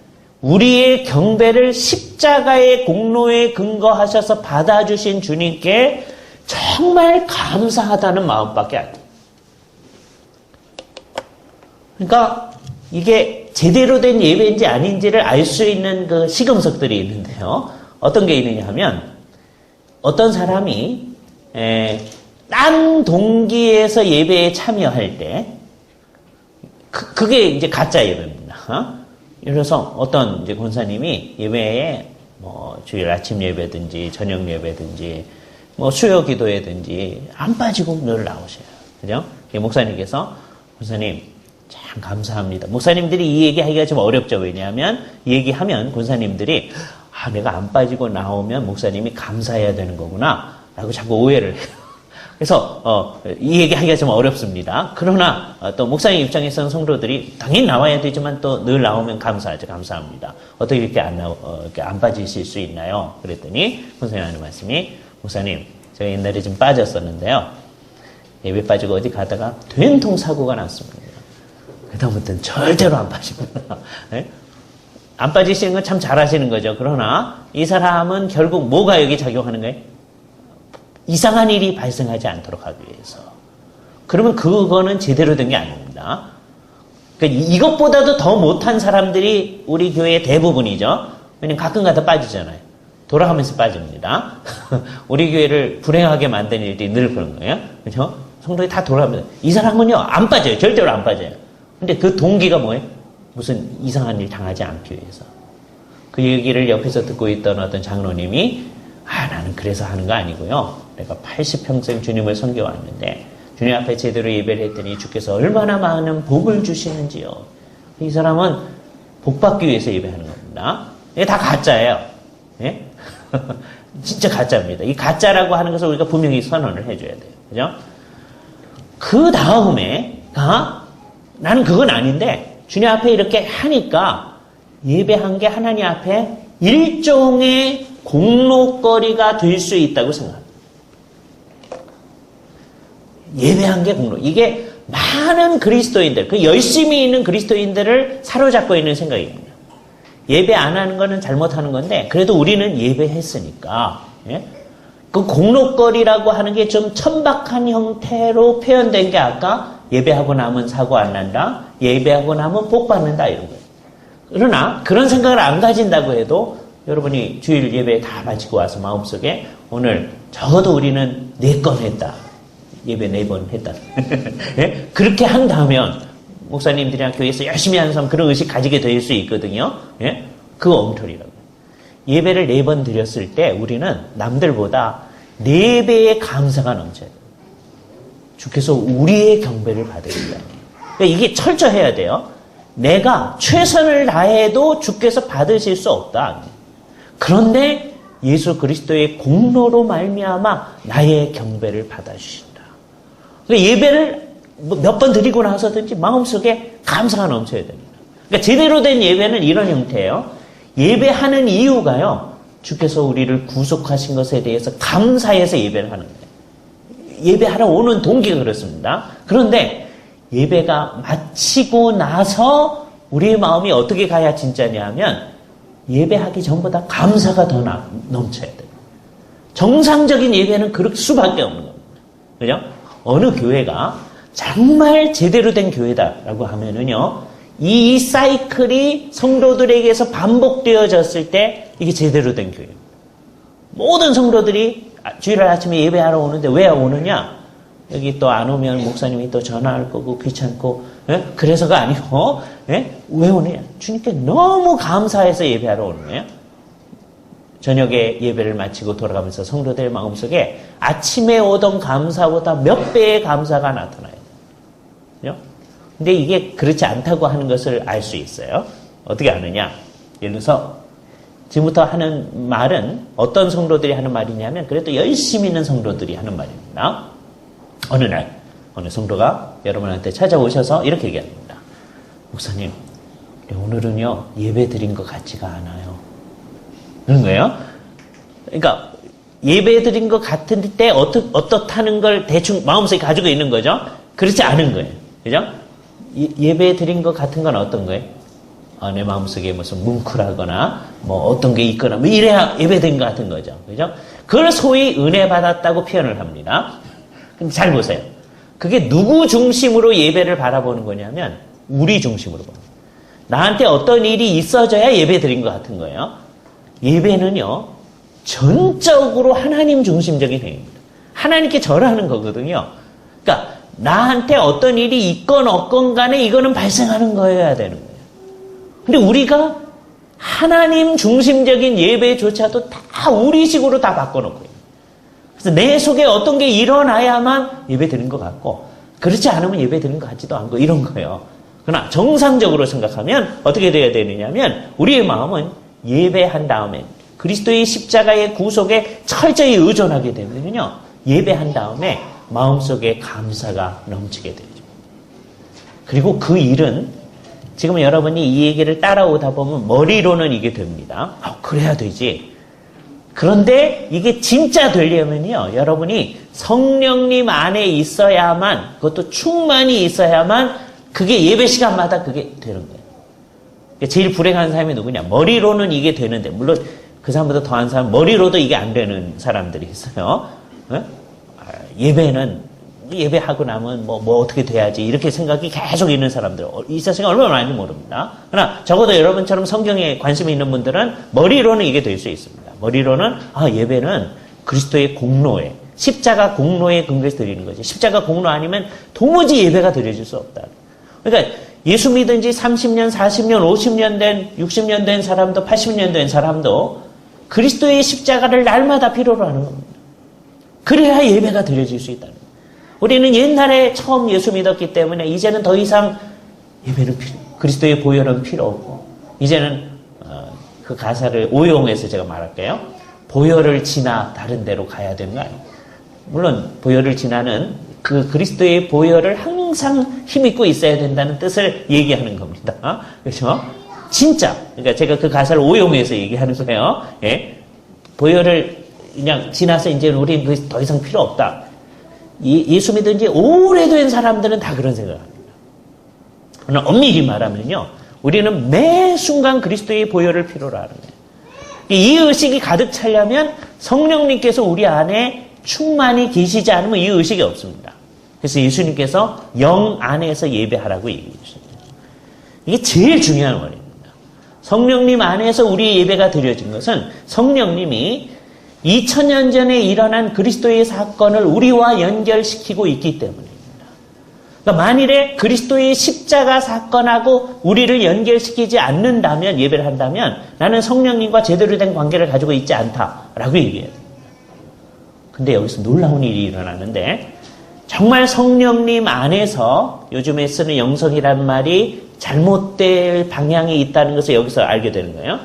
우리의 경배를 십자가의 공로에 근거하셔서 받아주신 주님께 정말 감사하다는 마음밖에 안 돼요. 그러니까 이게 제대로 된 예배인지 아닌지를 알 수 있는 그 시금석들이 있는데요. 어떤 게 있느냐 하면 어떤 사람이 딴 동기에서 예배에 참여할 때 그게 이제 가짜 예배입니다. 예를 들어서 어떤 이제 권사님이 예배에 뭐 주일 아침 예배든지 저녁 예배든지 뭐 수요 기도회든지 안 빠지고 늘 나오셔요. 그죠? 목사님께서 권사님 참 감사합니다. 목사님들이 이 얘기하기가 좀 어렵죠. 왜냐하면 이 얘기하면 권사님들이 내가 안 빠지고 나오면 목사님이 감사해야 되는 거구나 라고 자꾸 오해를 해요. 그래서 이 얘기하기가 좀 어렵습니다. 그러나 또 목사님 입장에서는 성도들이 당연히 나와야 되지만 또 늘 나오면 감사하죠. 감사합니다. 어떻게 이렇게 이렇게 안 빠지실 수 있나요? 그랬더니 권사님 하는 말씀이, 목사님 제가 옛날에 좀 빠졌었는데요, 예배 빠지고 어디 가다가 된통 사고가 났습니다. 그다음부터는 절대로 안 빠지구나. 네? 안 빠지시는 건 참 잘하시는 거죠. 그러나 이 사람은 결국 뭐가 여기 작용하는 거예요? 이상한 일이 발생하지 않도록 하기 위해서. 그러면 그거는 제대로 된 게 아닙니다. 그러니까 이것보다도 더 못한 사람들이 우리 교회의 대부분이죠. 왜냐면 가끔 가다 빠지잖아요. 돌아가면서 빠집니다. 우리 교회를 불행하게 만든 일들이 늘 그런 거예요. 그렇죠? 성도들이 다 돌아가면서. 이 사람은요, 안 빠져요. 절대로 안 빠져요. 근데 그 동기가 뭐예요? 무슨 이상한 일 당하지 않기 위해서. 그 얘기를 옆에서 듣고 있던 어떤 장로님이, 나는 그래서 하는 거 아니고요. 내가 80평생 주님을 섬겨왔는데 주님 앞에 제대로 예배를 했더니 주께서 얼마나 많은 복을 주시는지요. 이 사람은 복 받기 위해서 예배하는 겁니다. 이게 다 가짜예요. 예? 진짜 가짜입니다. 이 가짜라고 하는 것을 우리가 분명히 선언을 해줘야 돼요. 그죠? 그 다음에 나는 그건 아닌데 주님 앞에 이렇게 하니까 예배한 게 하나님 앞에 일종의 공로거리가 될 수 있다고 생각합니다. 예배한 게 공로. 이게 많은 그리스도인들, 그 열심히 있는 그리스도인들을 사로잡고 있는 생각입니다. 예배 안 하는 거는 잘못하는 건데 그래도 우리는 예배했으니까, 예? 그 공로거리라고 하는 게 좀 천박한 형태로 표현된 게 아까 예배하고 나면 사고 안 난다, 예배하고 나면 복 받는다, 이런 거예요. 그러나 그런 생각을 안 가진다고 해도 여러분이 주일 예배 다 마치고 와서 마음속에 오늘 적어도 우리는 4건 했다. 예배 4번 했다. 예? 그렇게 한다면 목사님들이나 교회에서 열심히 하는 사람 그런 의식 가지게 될 수 있거든요. 예? 그거 엉터리라고요. 예배를 4번 드렸을 때 우리는 남들보다 4배의 감사가 넘쳐요. 주께서 우리의 경배를 받으신다. 그러니까 이게 철저해야 돼요. 내가 최선을 다해도 주께서 받으실 수 없다. 그런데 예수 그리스도의 공로로 말미암아 나의 경배를 받아주신다. 그러니까 예배를 몇 번 드리고 나서든지 마음속에 감사가 넘쳐야 됩니다. 그러니까 제대로 된 예배는 이런 형태예요. 예배하는 이유가요, 주께서 우리를 구속하신 것에 대해서 감사해서 예배를 하는 거예요. 예배하러 오는 동기가 그렇습니다. 그런데 예배가 마치고 나서 우리의 마음이 어떻게 가야 진짜냐 하면 예배하기 전보다 감사가 더 넘쳐야 돼요. 정상적인 예배는 그럴 수밖에 없는 겁니다. 그죠? 어느 교회가 정말 제대로 된 교회다라고 하면은요, 이 사이클이 성도들에게서 반복되어졌을 때 이게 제대로 된 교회입니다. 모든 성도들이 주일날 아침에 예배하러 오는데 왜 오느냐? 여기 또 안 오면 목사님이 또 전화할 거고 귀찮고, 예? 그래서가 아니고, 예? 왜 오느냐? 주님께 너무 감사해서 예배하러 오는 거예요. 저녁에 예배를 마치고 돌아가면서 성도들 마음속에 아침에 오던 감사보다 몇 배의 감사가 나타나요. 그죠? 근데 이게 그렇지 않다고 하는 것을 알 수 있어요. 어떻게 아느냐? 예를 들어서 지금부터 하는 말은 어떤 성도들이 하는 말이냐면 그래도 열심히 있는 성도들이 하는 말입니다. 어느 날 어느 성도가 여러분한테 찾아오셔서 이렇게 얘기합니다. 목사님, 오늘은요 예배 드린 것 같지가 않아요. 그런 거예요. 그러니까 예배 드린 것 같은 때 어떻다는 걸 대충 마음속에 가지고 있는 거죠. 그렇지 않은 거예요. 그죠? 예배 드린 것 같은 건 어떤 거예요? 내 마음속에 무슨 뭉클하거나 뭐 어떤 게 있거나 뭐 이래야 예배 드린 것 같은 거죠. 그죠? 그걸 소위 은혜 받았다고 표현을 합니다. 근데 잘 보세요. 그게 누구 중심으로 예배를 바라보는 거냐면 우리 중심으로 보는 거예요. 나한테 어떤 일이 있어져야 예배 드린 것 같은 거예요. 예배는요, 전적으로 하나님 중심적인 행위입니다. 하나님께 절하는 거거든요. 그러니까 나한테 어떤 일이 있건 없건 간에 이거는 발생하는 거여야 되는 거예요. 근데 우리가 하나님 중심적인 예배조차도 다 우리식으로 다 바꿔놓고 있어요. 그래서 내 속에 어떤 게 일어나야만 예배 드린 것 같고 그렇지 않으면 예배 드린 것 같지도 않고 이런 거예요. 그러나 정상적으로 생각하면 어떻게 돼야 되느냐면 우리의 마음은 예배한 다음에 그리스도의 십자가의 구속에 철저히 의존하게 되면요. 예배한 다음에 마음속에 감사가 넘치게 되죠. 그리고 그 일은 지금 여러분이 이 얘기를 따라오다 보면 머리로는 이게 됩니다. 그래야 되지. 그런데 이게 진짜 되려면요. 여러분이 성령님 안에 있어야만 그것도 충만히 있어야만 그게 예배 시간마다 그게 되는 거예요. 제일 불행한 사람이 누구냐? 머리로는 이게 되는데 물론 그 사람보다 더한 사람 머리로도 이게 안 되는 사람들이 있어요. 예배는 예배하고 나면 뭐 어떻게 돼야지 이렇게 생각이 계속 있는 사람들 이 세상에 얼마나 많은지 모릅니다. 그러나 적어도 여러분처럼 성경에 관심이 있는 분들은 머리로는 이게 될 수 있습니다. 머리로는 예배는 그리스도의 공로에 십자가 공로에 근거해서 드리는 거지. 십자가 공로 아니면 도무지 예배가 드려질 수 없다. 그러니까 예수 믿은 지 30년, 40년, 50년 된, 60년 된 사람도 80년 된 사람도 그리스도의 십자가를 날마다 필요로 하는 겁니다. 그래야 예배가 드려질 수 있다는 거예요. 우리는 옛날에 처음 예수 믿었기 때문에 이제는 더 이상 예배는 그리스도의 보혈은 필요 없고 이제는 그 가사를 오용해서 제가 말할게요. 보혈을 지나 다른 데로 가야 되는 거 아니에요. 물론 보혈을 지나는 그 그리스도의 보혈을 항상 힘입고 있어야 된다는 뜻을 얘기하는 겁니다. 그렇죠? 진짜 그러니까 제가 그 가사를 오용해서 얘기하는 거예요. 예? 보혈을 그냥 지나서 이제 우리는 더 이상 필요 없다. 예수 믿은 지 오래된 사람들은 다 그런 생각을 합니다. 그러나 엄밀히 말하면요. 우리는 매 순간 그리스도의 보혈을 필요로 하는 거예요. 이 의식이 가득 차려면 성령님께서 우리 안에 충만히 계시지 않으면 이 의식이 없습니다. 그래서 예수님께서 영 안에서 예배하라고 얘기해 주셨어요. 이게 제일 중요한 원리입니다. 성령님 안에서 우리의 예배가 드려진 것은 성령님이 2000년 전에 일어난 그리스도의 사건을 우리와 연결시키고 있기 때문입니다. 그러니까 만일에 그리스도의 십자가 사건하고 우리를 연결시키지 않는다면, 예배를 한다면 나는 성령님과 제대로 된 관계를 가지고 있지 않다라고 얘기해요. 근데 여기서 놀라운 일이 일어나는데 정말 성령님 안에서 요즘에 쓰는 영성이라는 말이 잘못될 방향이 있다는 것을 여기서 알게 되는 거예요.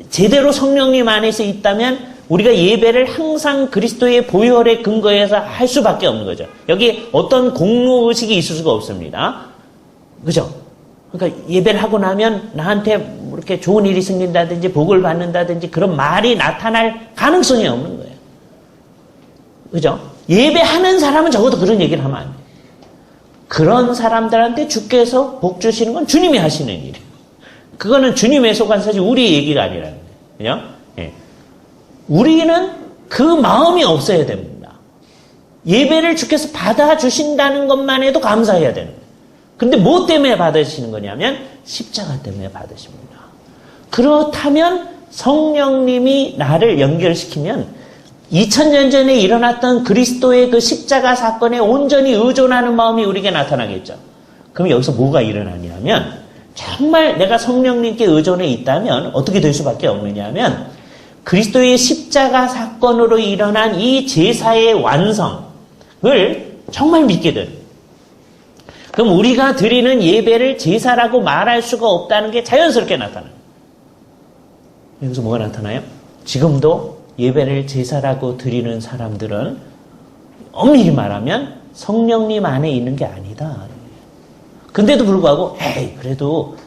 제대로 성령님 안에서 있다면 우리가 예배를 항상 그리스도의 보혈에 근거해서 할 수밖에 없는 거죠. 여기 어떤 공로의식이 있을 수가 없습니다. 그죠? 그러니까 예배를 하고 나면 나한테 이렇게 좋은 일이 생긴다든지 복을 받는다든지 그런 말이 나타날 가능성이 없는 거예요. 그죠? 예배하는 사람은 적어도 그런 얘기를 하면 안 돼요. 그런 사람들한테 주께서 복 주시는 건 주님이 하시는 일이에요. 그거는 주님의 속한 사실 우리의 얘기가 아니라는 거예요. 그죠? 예. 우리는 그 마음이 없어야 됩니다. 예배를 주께서 받아주신다는 것만 해도 감사해야 되는 거예요. 그런데 뭐 때문에 받으시는 거냐면 십자가 때문에 받으십니다. 그렇다면 성령님이 나를 연결시키면 2000년 전에 일어났던 그리스도의 그 십자가 사건에 온전히 의존하는 마음이 우리에게 나타나겠죠. 그럼 여기서 뭐가 일어나냐면 정말 내가 성령님께 의존해 있다면 어떻게 될 수밖에 없느냐 하면 그리스도의 십자가 사건으로 일어난 이 제사의 완성을 정말 믿게 돼요. 그럼 우리가 드리는 예배를 제사라고 말할 수가 없다는 게 자연스럽게 나타나요. 여기서 뭐가 나타나요? 지금도 예배를 제사라고 드리는 사람들은 엄밀히 말하면 성령님 안에 있는 게 아니다. 근데도 불구하고 그래도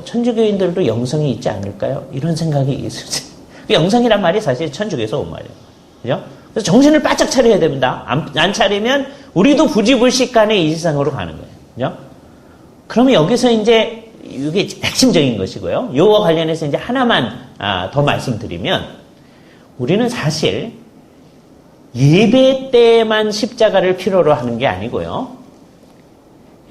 천주교인들도 영성이 있지 않을까요? 이런 생각이 있어요. 영성이란 말이 사실 천주교에서 온 말이에요. 그죠? 그래서 정신을 바짝 차려야 됩니다. 안 차리면 우리도 부지불식간에 이 세상으로 가는 거예요. 그죠? 그러면 여기서 이제 이게 핵심적인 것이고요. 요와 관련해서 이제 하나만 더 말씀드리면 우리는 사실 예배 때만 십자가를 필요로 하는 게 아니고요.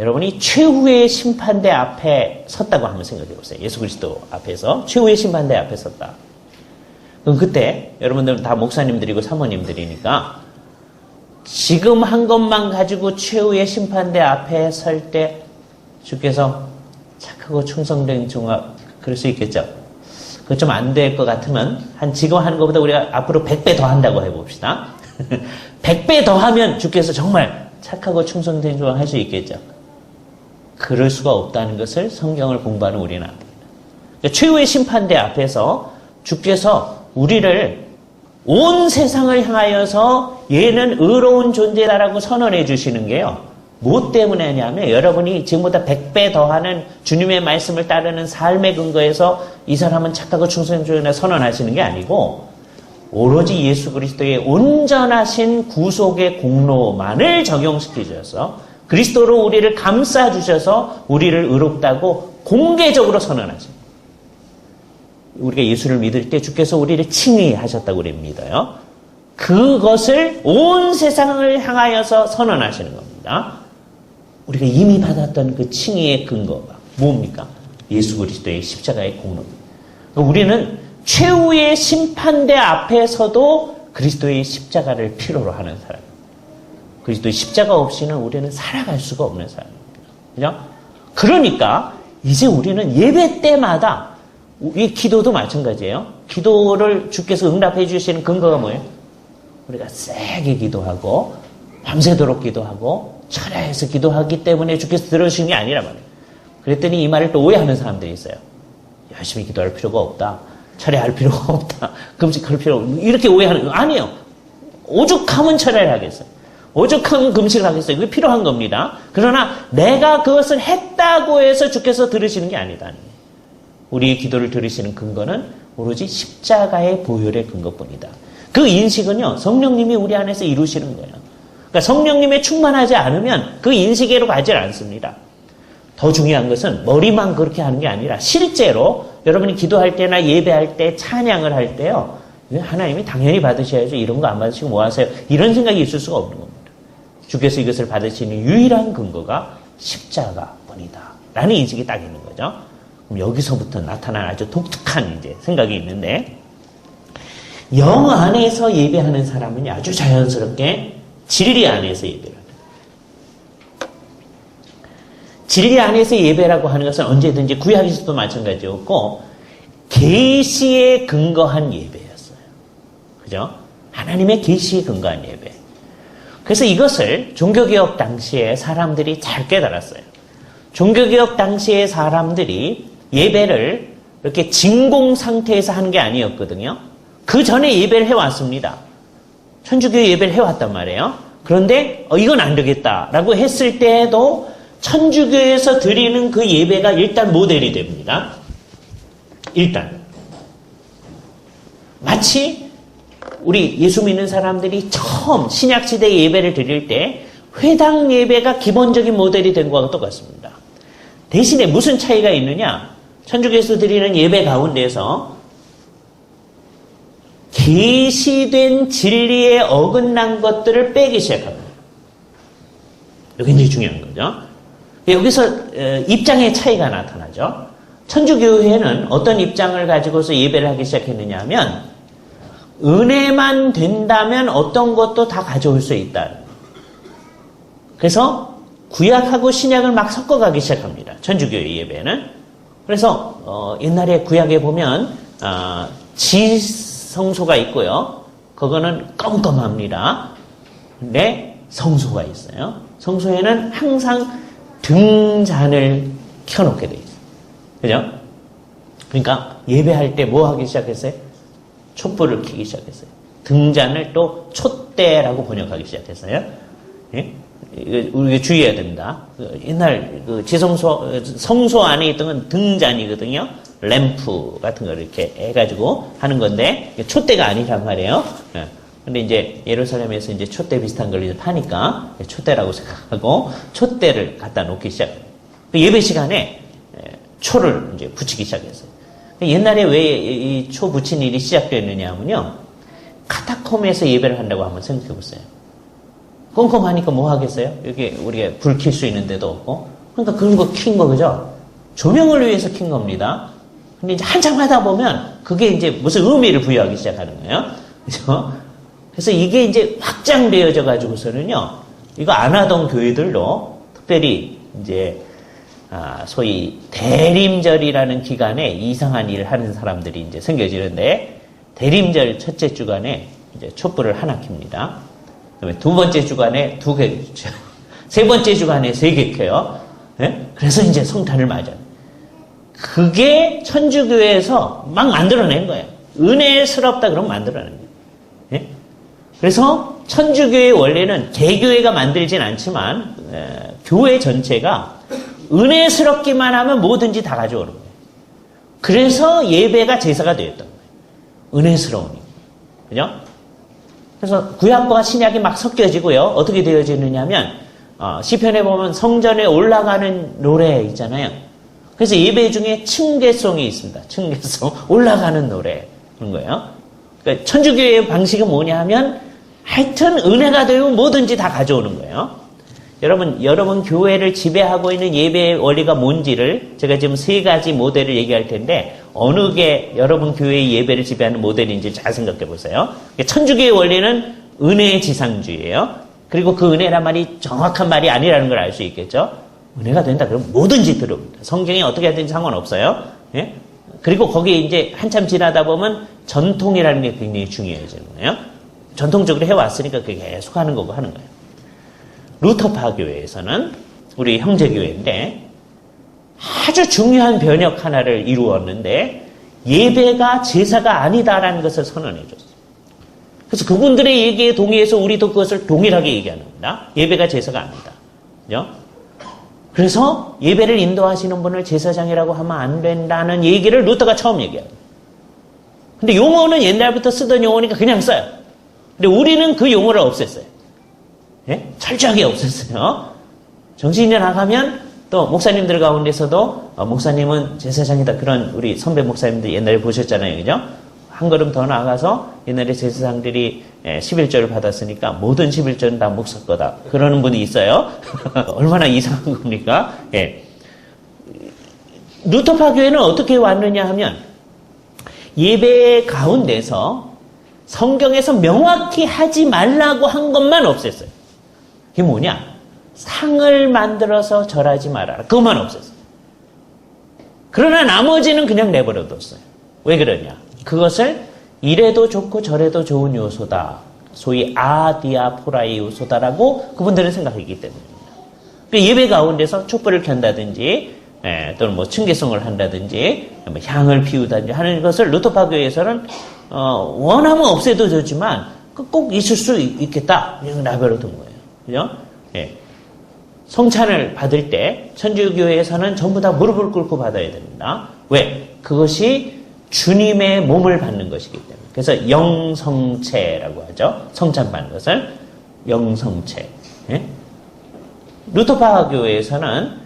여러분이 최후의 심판대 앞에 섰다고 한번 생각해 보세요. 예수 그리스도 앞에서 최후의 심판대 앞에 섰다. 그럼 그때 여러분들은 다 목사님들이고 사모님들이니까 지금 한 것만 가지고 최후의 심판대 앞에 설 때 주께서 착하고 충성된 종아 그럴 수 있겠죠. 그거 좀 안 될 것 같으면 지금 하는 것보다 우리가 앞으로 100배 더 한다고 해봅시다. 100배 더 하면 주께서 정말 착하고 충성된 종아 할 수 있겠죠. 그럴 수가 없다는 것을 성경을 공부하는 우리는 압니다. 그러니까 최후의 심판대 앞에서 주께서 우리를 온 세상을 향하여서 얘는 의로운 존재다라고 선언해 주시는 게요. 뭐 때문에 하냐면 여러분이 지금보다 100배 더하는 주님의 말씀을 따르는 삶의 근거에서 이 사람은 착하고 충성되다 선언하시는 게 아니고 오로지 예수 그리스도의 온전하신 구속의 공로만을 적용시켜 주셔서 그리스도로 우리를 감싸 주셔서 우리를 의롭다고 공개적으로 선언하십니다. 우리가 예수를 믿을 때 주께서 우리를 칭의하셨다고 우리 믿어요. 그것을 온 세상을 향하여서 선언하시는 겁니다. 우리가 이미 받았던 그 칭의의 근거가 뭡니까? 예수 그리스도의 십자가의 공로입니다. 우리는 최후의 심판대 앞에서도 그리스도의 십자가를 필요로 하는 사람입니다. 그리스도의 십자가 없이는 우리는 살아갈 수가 없는 사람입니다. 그죠? 그러니까 이제 우리는 예배 때마다 이 기도도 마찬가지예요. 기도를 주께서 응답해 주시는 근거가 뭐예요? 우리가 세게 기도하고 밤새도록 기도하고 철야해서 기도하기 때문에 주께서 들어주신 게 아니란 말이에요. 그랬더니 이 말을 또 오해하는 사람들이 있어요. 열심히 기도할 필요가 없다. 철야할 필요가 없다. 금식할 필요가 없다. 이렇게 오해하는 거 아니에요. 오죽하면 철야를 하겠어요. 오죽하면 금식을 하겠어요. 그게 필요한 겁니다. 그러나 내가 그것을 했다고 해서 주께서 들으시는 게 아니다. 우리의 기도를 들으시는 근거는 오로지 십자가의 보혈의 근거뿐이다. 그 인식은요, 성령님이 우리 안에서 이루시는 거예요. 그러니까 성령님에 충만하지 않으면 그 인식으로 가지 않습니다. 더 중요한 것은 머리만 그렇게 하는 게 아니라 실제로 여러분이 기도할 때나 예배할 때 찬양을 할 때요. 하나님이 당연히 받으셔야죠. 이런 거 안 받으시고 뭐 하세요? 이런 생각이 있을 수가 없는 겁니다. 주께서 이것을 받으시는 유일한 근거가 십자가뿐이다. 라는 인식이 딱 있는 거죠. 그럼 여기서부터 나타난 아주 독특한 이제 생각이 있는데 영 안에서 예배하는 사람은 아주 자연스럽게 진리 안에서 예배를 합니다. 진리 안에서 예배라고 하는 것은 언제든지 구약에서도 마찬가지였고 계시에 근거한 예배였어요. 그죠? 하나님의 계시에 근거한 예배. 그래서 이것을 종교개혁 당시에 사람들이 잘 깨달았어요. 종교개혁 당시에 사람들이 예배를 이렇게 진공 상태에서 하는 게 아니었거든요. 그 전에 예배를 해왔습니다. 천주교 예배를 해왔단 말이에요. 그런데 이건 안 되겠다라고 했을 때에도 천주교에서 드리는 그 예배가 일단 모델이 됩니다. 일단 마치 우리 예수 믿는 사람들이 처음 신약시대 예배를 드릴 때 회당 예배가 기본적인 모델이 된 것과 똑같습니다. 대신에 무슨 차이가 있느냐? 천주교에서 드리는 예배 가운데서 계시된 진리에 어긋난 것들을 빼기 시작합니다. 이게 굉장히 중요한 거죠. 여기서 입장의 차이가 나타나죠. 천주교회는 어떤 입장을 가지고서 예배를 하기 시작했느냐 하면 은혜만 된다면 어떤 것도 다 가져올 수 있다. 그래서 구약하고 신약을 막 섞어가기 시작합니다. 천주교회 예배는. 그래서 옛날에 구약에 보면 지성소가 있고요. 그거는 껌껌합니다. 근데 성소가 있어요. 성소에는 항상 등잔을 켜놓게 돼 있어요. 그죠? 그러니까 예배할 때 뭐 하기 시작했어요? 촛불을 켜기 시작했어요. 등잔을 또 촛대라고 번역하기 시작했어요. 예? 우리가 주의해야 됩니다. 옛날 성소 안에 있던 건 등잔이거든요. 램프 같은 걸 이렇게 해가지고 하는 건데, 촛대가 아니란 말이에요. 예. 근데 이제 예루살렘에서 이제 촛대 비슷한 걸 이제 파니까 촛대라고 생각하고 촛대를 갖다 놓기 시작해요. 예배 시간에 초를 이제 붙이기 시작했어요. 옛날에 왜 이 초 붙인 일이 시작됐느냐 하면요. 카타콤에서 예배를 한다고 한번 생각해 보세요. 꼼꼼하니까 뭐 하겠어요? 여기 우리가 불 켤 수 있는 데도 없고. 그러니까 그런 거 킨 거, 그죠? 조명을 위해서 킨 겁니다. 근데 이제 한참 하다 보면 그게 이제 무슨 의미를 부여하기 시작하는 거예요. 그죠? 그래서 이게 이제 확장되어져 가지고서는요, 이거 안 하던 교회들도 특별히 이제, 소위 대림절이라는 기간에 이상한 일을 하는 사람들이 이제 생겨지는데, 대림절 첫째 주간에 이제 촛불을 하나 켭니다. 그다음에 두 번째 주간에 2개, 세 번째 주간에 3개 켜요. 예? 그래서 이제 성탄을 맞아요. 그게 천주교회에서 막 만들어낸 거예요. 은혜스럽다 그러면 만들어낸 거예요. 예? 그래서 천주교의 원래는 개교회가 만들진 않지만 교회 전체가 은혜스럽기만 하면 뭐든지 다 가져오는 거예요. 그래서 예배가 제사가 되었던 거예요. 은혜스러우니. 그죠? 그래서 구약과 신약이 막 섞여지고요. 어떻게 되어지느냐 하면 시편에 보면 성전에 올라가는 노래 있잖아요. 그래서 예배 중에 층계송이 있습니다. 층계송, 올라가는 노래 그런 거예요. 그러니까 천주교의 방식은 뭐냐 하면 하여튼 은혜가 되면 뭐든지 다 가져오는 거예요. 여러분 교회를 지배하고 있는 예배의 원리가 뭔지를 제가 지금 3가지 모델을 얘기할 텐데 어느 게 여러분 교회의 예배를 지배하는 모델인지 잘 생각해 보세요. 천주교의 원리는 은혜의 지상주의예요. 그리고 그 은혜란 말이 정확한 말이 아니라는 걸 알 수 있겠죠. 은혜가 된다 그러면 뭐든지 들어옵니다. 성경이 어떻게 하든지 상관없어요. 예? 그리고 거기에 이제 한참 지나다 보면 전통이라는 게 굉장히 중요해지는 거예요. 전통적으로 해왔으니까 그게 계속 하는 거고 하는 거예요. 루터파 교회에서는 우리 형제교회인데 아주 중요한 변혁 하나를 이루었는데 예배가 제사가 아니다라는 것을 선언해줬어요. 그래서 그분들의 얘기에 동의해서 우리도 그것을 동일하게 얘기하는 겁니다. 예배가 제사가 아니다. 그죠? 그래서 예배를 인도하시는 분을 제사장이라고 하면 안 된다는 얘기를 루터가 처음 얘기해요. 근데 용어는 옛날부터 쓰던 용어니까 그냥 써요. 근데 우리는 그 용어를 없앴어요. 예? 철저하게 없앴어요. 정신이 나가면 또 목사님들 가운데서도 목사님은 제사장이다. 그런 우리 선배 목사님들 옛날에 보셨잖아요. 그죠? 한 걸음 더 나아가서 옛날에 제사장들이 11조를 받았으니까 모든 11조는 다 목사 거다. 그러는 분이 있어요. 얼마나 이상한 겁니까? 예. 루터파 교회는 어떻게 왔느냐 하면 예배 가운데서 성경에서 명확히 하지 말라고 한 것만 없앴어요. 그게 뭐냐? 상을 만들어서 절하지 말아라. 그것만 없앴어요. 그러나 나머지는 그냥 내버려뒀어요. 왜 그러냐? 그것을 이래도 좋고 저래도 좋은 요소다. 소위 아디아포라의 요소다라고 그분들은 생각했기 때문입니다. 예배 가운데서 촛불을 켠다든지 또는 뭐 층계송을 한다든지 뭐 향을 피우다든지 하는 것을 루터파 교회에서는 원하면 없애도 되지만 꼭 있을 수 있겠다. 그냥 내버려둔 거예요. 그죠? 예. 성찬을 받을 때 천주교회에서는 전부 다 무릎을 꿇고 받아야 됩니다. 왜? 그것이 주님의 몸을 받는 것이기 때문에. 그래서 영성체라고 하죠. 성찬 받는 것을 영성체. 예? 루터파 교회에서는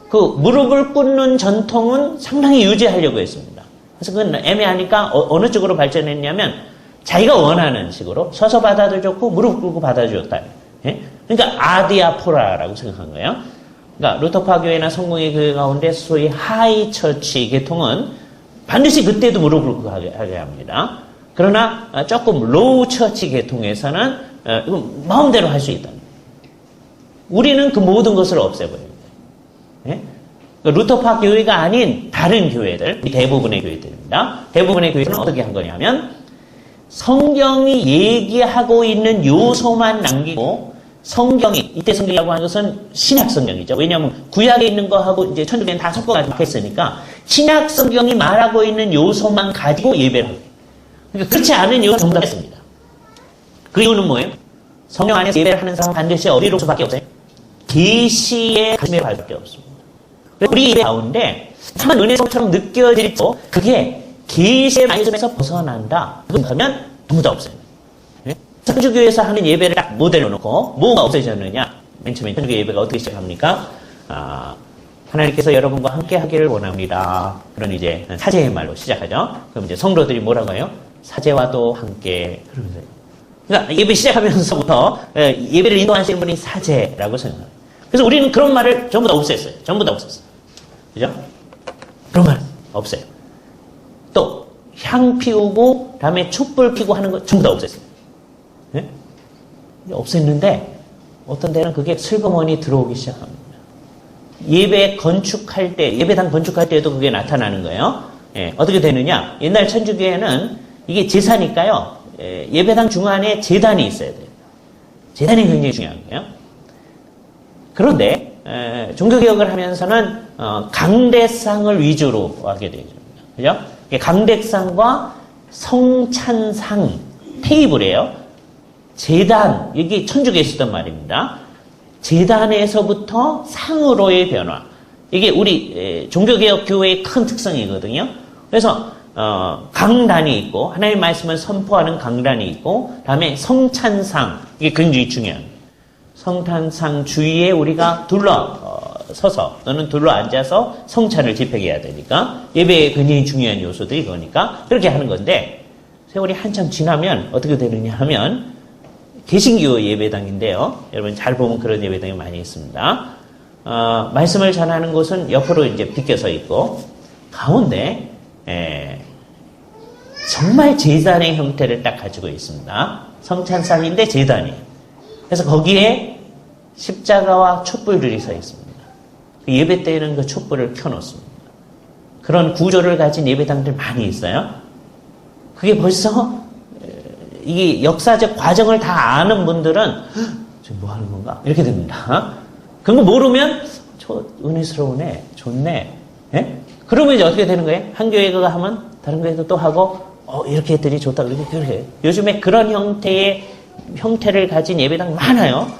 그 무릎을 꿇는 전통은 상당히 유지하려고 했습니다. 그래서 그건 애매하니까 어느 쪽으로 발전했냐면 자기가 원하는 식으로 서서 받아도 좋고 무릎 꿇고 받아도 좋다. 예? 그러니까 아디아포라라고 생각한 거예요. 그러니까 루터파 교회나 성공의 교회 가운데 소위 하이 처치 계통은 반드시 그때도 무릎 꿇고 하게 합니다. 그러나 조금 로우 처치 계통에서는 마음대로 할 수 있다. 우리는 그 모든 것을 없애버립니다. 예? 루터파 교회가 아닌 다른 교회들, 대부분의 교회들입니다. 대부분의 교회는 어떻게 한 거냐면 성경이 얘기하고 있는 요소만 남기고 성경이, 이때 성경이라고 하는 것은 신약 성경이죠. 왜냐하면 구약에 있는 거하고 이제 천주교는 다 섞어가지고 했으니까 신약 성경이 말하고 있는 요소만 가지고 예배를 합니다. 그러니까 그렇지 않은 이유는 전부 다 했습니다. 그 이유는 뭐예요? 성령 안에서 예배를 하는 사람은 반드시 어디로 수밖에 없어요? 계시의 가슴에 갈 수밖에 없습니다. 우리 예배 가운데 다만 은혜성처럼 느껴질고 그게 계시의 말씀에서 벗어난다. 그러면 전부 다 없어요. 천주교에서 하는 예배를 딱 모델로 놓고 뭐가 없어졌느냐? 맨 처음에 천주교 예배가 어떻게 시작합니까? 하나님께서 여러분과 함께 하기를 원합니다. 그런 이제 사제의 말로 시작하죠. 그럼 이제 성도들이 뭐라고 해요? 사제와도 함께. 그러니까 예배 시작하면서부터 예배를 인도하시는 분이 사제라고 생각해요. 그래서 우리는 그런 말을 전부 다 없앴어요. 전부 다 없앴어요. 그죠? 그런 말 없어요. 또 향 피우고 다음에 촛불 피고 하는 거 전부 다 없앴어요. 네? 없앴는데 어떤 데는 그게 슬그머니 들어오기 시작합니다. 예배 건축할 때, 예배당 건축할 때에도 그게 나타나는 거예요. 예, 어떻게 되느냐? 옛날 천주교에는 이게 제사니까요. 예배당 중앙에 제단이 있어야 돼요. 제단이 굉장히 중요한 거예요. 그런데 종교개혁을 하면서는 강대상을 위주로 하게 되죠. 그죠? 강대상과 성찬상 테이블이에요. 제단, 여기 천주교에 있었던 말입니다. 제단에서부터 상으로의 변화. 이게 우리 종교개혁 교회의 큰 특성이거든요. 그래서 강단이 있고 하나님의 말씀을 선포하는 강단이 있고 다음에 성찬상, 이게 굉장히 중요한 거예요. 성탄상 주위에 우리가 둘러서서 또는 둘러 앉아서 성찬을 집행해야 되니까 예배에 굉장히 중요한 요소들이 그러니까 그렇게 하는 건데 세월이 한참 지나면 어떻게 되느냐 하면 개신교 예배당인데요. 여러분 잘 보면 그런 예배당이 많이 있습니다. 말씀을 전하는 곳은 옆으로 이제 비껴서 있고 가운데 정말 제단의 형태를 딱 가지고 있습니다. 성찬상인데 제단이. 그래서 거기에 십자가와 촛불들이 서 있습니다. 예배 때에는 그 촛불을 켜놓습니다. 그런 구조를 가진 예배당들 많이 있어요. 그게 벌써 이게 역사적 과정을 다 아는 분들은 지금 뭐 하는 건가? 이렇게 됩니다. 그런 거 모르면 저 은혜스러우네, 좋네. 예? 그러면 이제 어떻게 되는 거예요? 한 교회 그거 하면 다른 교회도 또 하고 이렇게 했더니 좋다 그렇게 해요. 요즘에 그런 형태를 가진 예배당 많아요.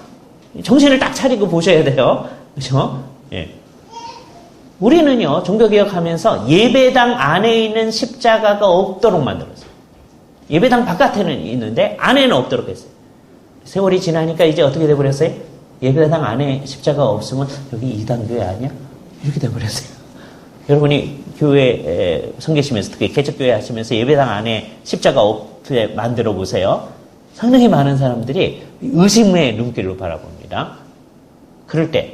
정신을 딱 차리고 보셔야 돼요. 그렇죠? 예. 우리는요, 종교개혁하면서 예배당 안에 있는 십자가가 없도록 만들었어요. 예배당 바깥에는 있는데 안에는 없도록 했어요. 세월이 지나니까 이제 어떻게 돼버렸어요? 예배당 안에 십자가가 없으면 여기 이단교회 아니야? 이렇게 돼버렸어요. 여러분이 교회 섬기시면서 특히 개척교회 하시면서 예배당 안에 십자가 없게 만들어 보세요. 상당히 많은 사람들이 의심의 눈길로 바라봅니다. 그럴 때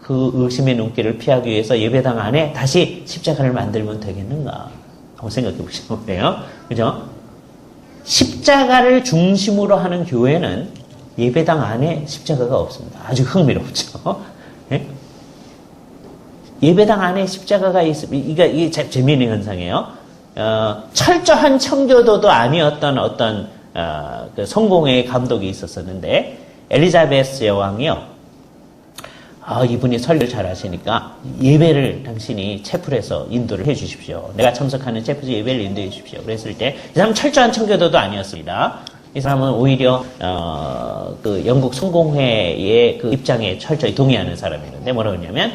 그 의심의 눈길을 피하기 위해서 예배당 안에 다시 십자가를 만들면 되겠는가 한번 생각해 보시면 돼요. 그죠? 십자가를 중심으로 하는 교회는 예배당 안에 십자가가 없습니다. 아주 흥미롭죠. 네? 예배당 안에 십자가가 있으면 이게 재미있는 현상이에요. 철저한 청교도도 아니었던 어떤 그 성공의 감독이 있었었는데 엘리자베스 여왕이요. 이분이 설교를 잘 하시니까 예배를 당신이 채플에서 인도를 해 주십시오. 내가 참석하는 채플에서 예배를 인도해 주십시오. 그랬을 때 이 사람은 철저한 청교도도 아니었습니다. 이 사람은 오히려 그 영국 성공회의 그 입장에 철저히 동의하는 사람이었는데 뭐라고 했냐면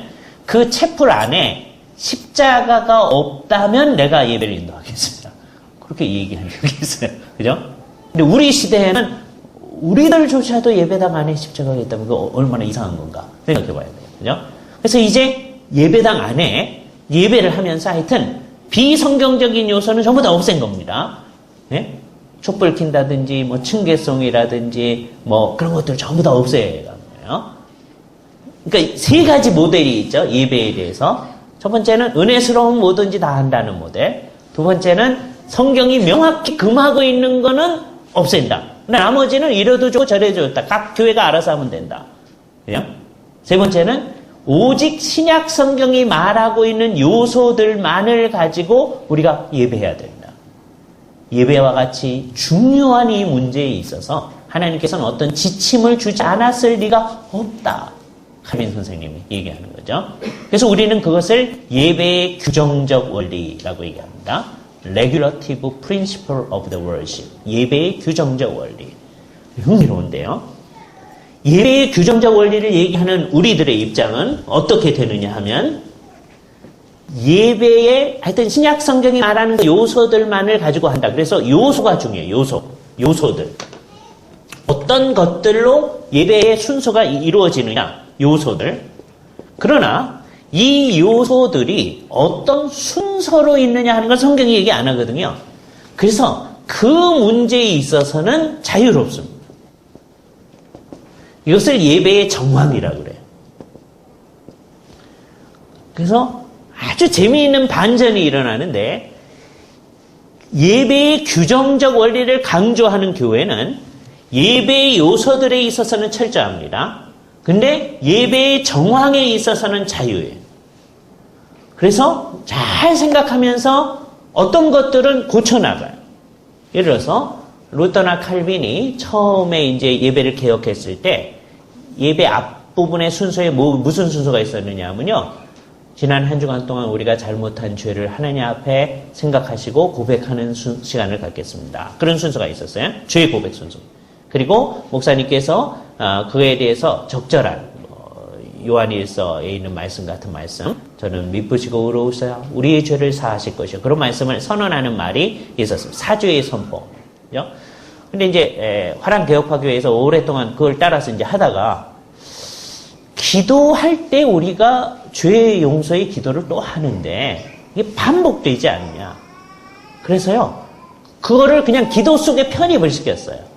그 채플 안에 십자가가 없다면 내가 예배를 인도하겠습니다. 그렇게 얘기한 적이 있어요. 그죠? 근데 우리 시대에는 우리들조차도 예배당 안에 십자가가 있다면 그거 얼마나 이상한 건가 생각해 봐야 돼요. 그죠? 그래서 이제 예배당 안에 예배를 하면서 하여튼 비성경적인 요소는 전부 다 없앤 겁니다. 예? 촛불 킨다든지 뭐 층계송이라든지 뭐 그런 것들 전부 다 없애간 거예요. 그러니까 세 가지 모델이 있죠. 예배에 대해서. 첫 번째는 은혜스러운 뭐든지 다 한다는 모델. 두 번째는 성경이 명확히 금하고 있는 거는 없앤다. 나머지는 이래도 좋고 저래도 좋다. 각 교회가 알아서 하면 된다. 그냥? 세 번째는 오직 신약 성경이 말하고 있는 요소들만을 가지고 우리가 예배해야 된다. 예배와 같이 중요한 이 문제에 있어서 하나님께서는 어떤 지침을 주지 않았을 리가 없다. 카빈 선생님이 얘기하는 거죠. 그래서 우리는 그것을 예배의 규정적 원리라고 얘기합니다. Regulative Principle of the Worship. 예배의 규정적 원리. 흥미로운데요. 예배의 규정적 원리를 얘기하는 우리들의 입장은 어떻게 되느냐 하면 예배에 하여튼 신약 성경이 말하는 그 요소들만을 가지고 한다. 그래서 요소가 중요해요. 요소들. 어떤 것들로 예배의 순서가 이루어지느냐. 요소들. 그러나 이 요소들이 어떤 순서로 있느냐 하는 걸 성경이 얘기 안 하거든요. 그래서 그 문제에 있어서는 자유롭습니다. 이것을 예배의 정황이라고 그래요. 그래서 아주 재미있는 반전이 일어나는데 예배의 규정적 원리를 강조하는 교회는 예배의 요소들에 있어서는 철저합니다. 근데 예배의 정황에 있어서는 자유예요. 그래서 잘 생각하면서 어떤 것들은 고쳐나가요. 예를 들어서 루터나 칼빈이 처음에 이제 예배를 개혁했을 때 예배 앞부분의 순서에 무슨 순서가 있었느냐 하면요. 지난 한 주간 동안 우리가 잘못한 죄를 하나님 앞에 생각하시고 고백하는 시간을 갖겠습니다. 그런 순서가 있었어요. 죄의 고백 순서. 그리고 목사님께서 그에 대해서 적절한 요한일서에 있는 말씀 같은 말씀, 저는 미쁘시고 의로우셔야 우리의 죄를 사하실 것이요. 그런 말씀을 선언하는 말이 있었습니다. 사죄의 선포. 근데 이제 화랑개혁파교회에서 오랫동안 그걸 따라서 이제 하다가 기도할 때 우리가 죄 용서의 기도를 또 하는데 이게 반복되지 않느냐. 그래서요, 그거를 그냥 기도 속에 편입을 시켰어요.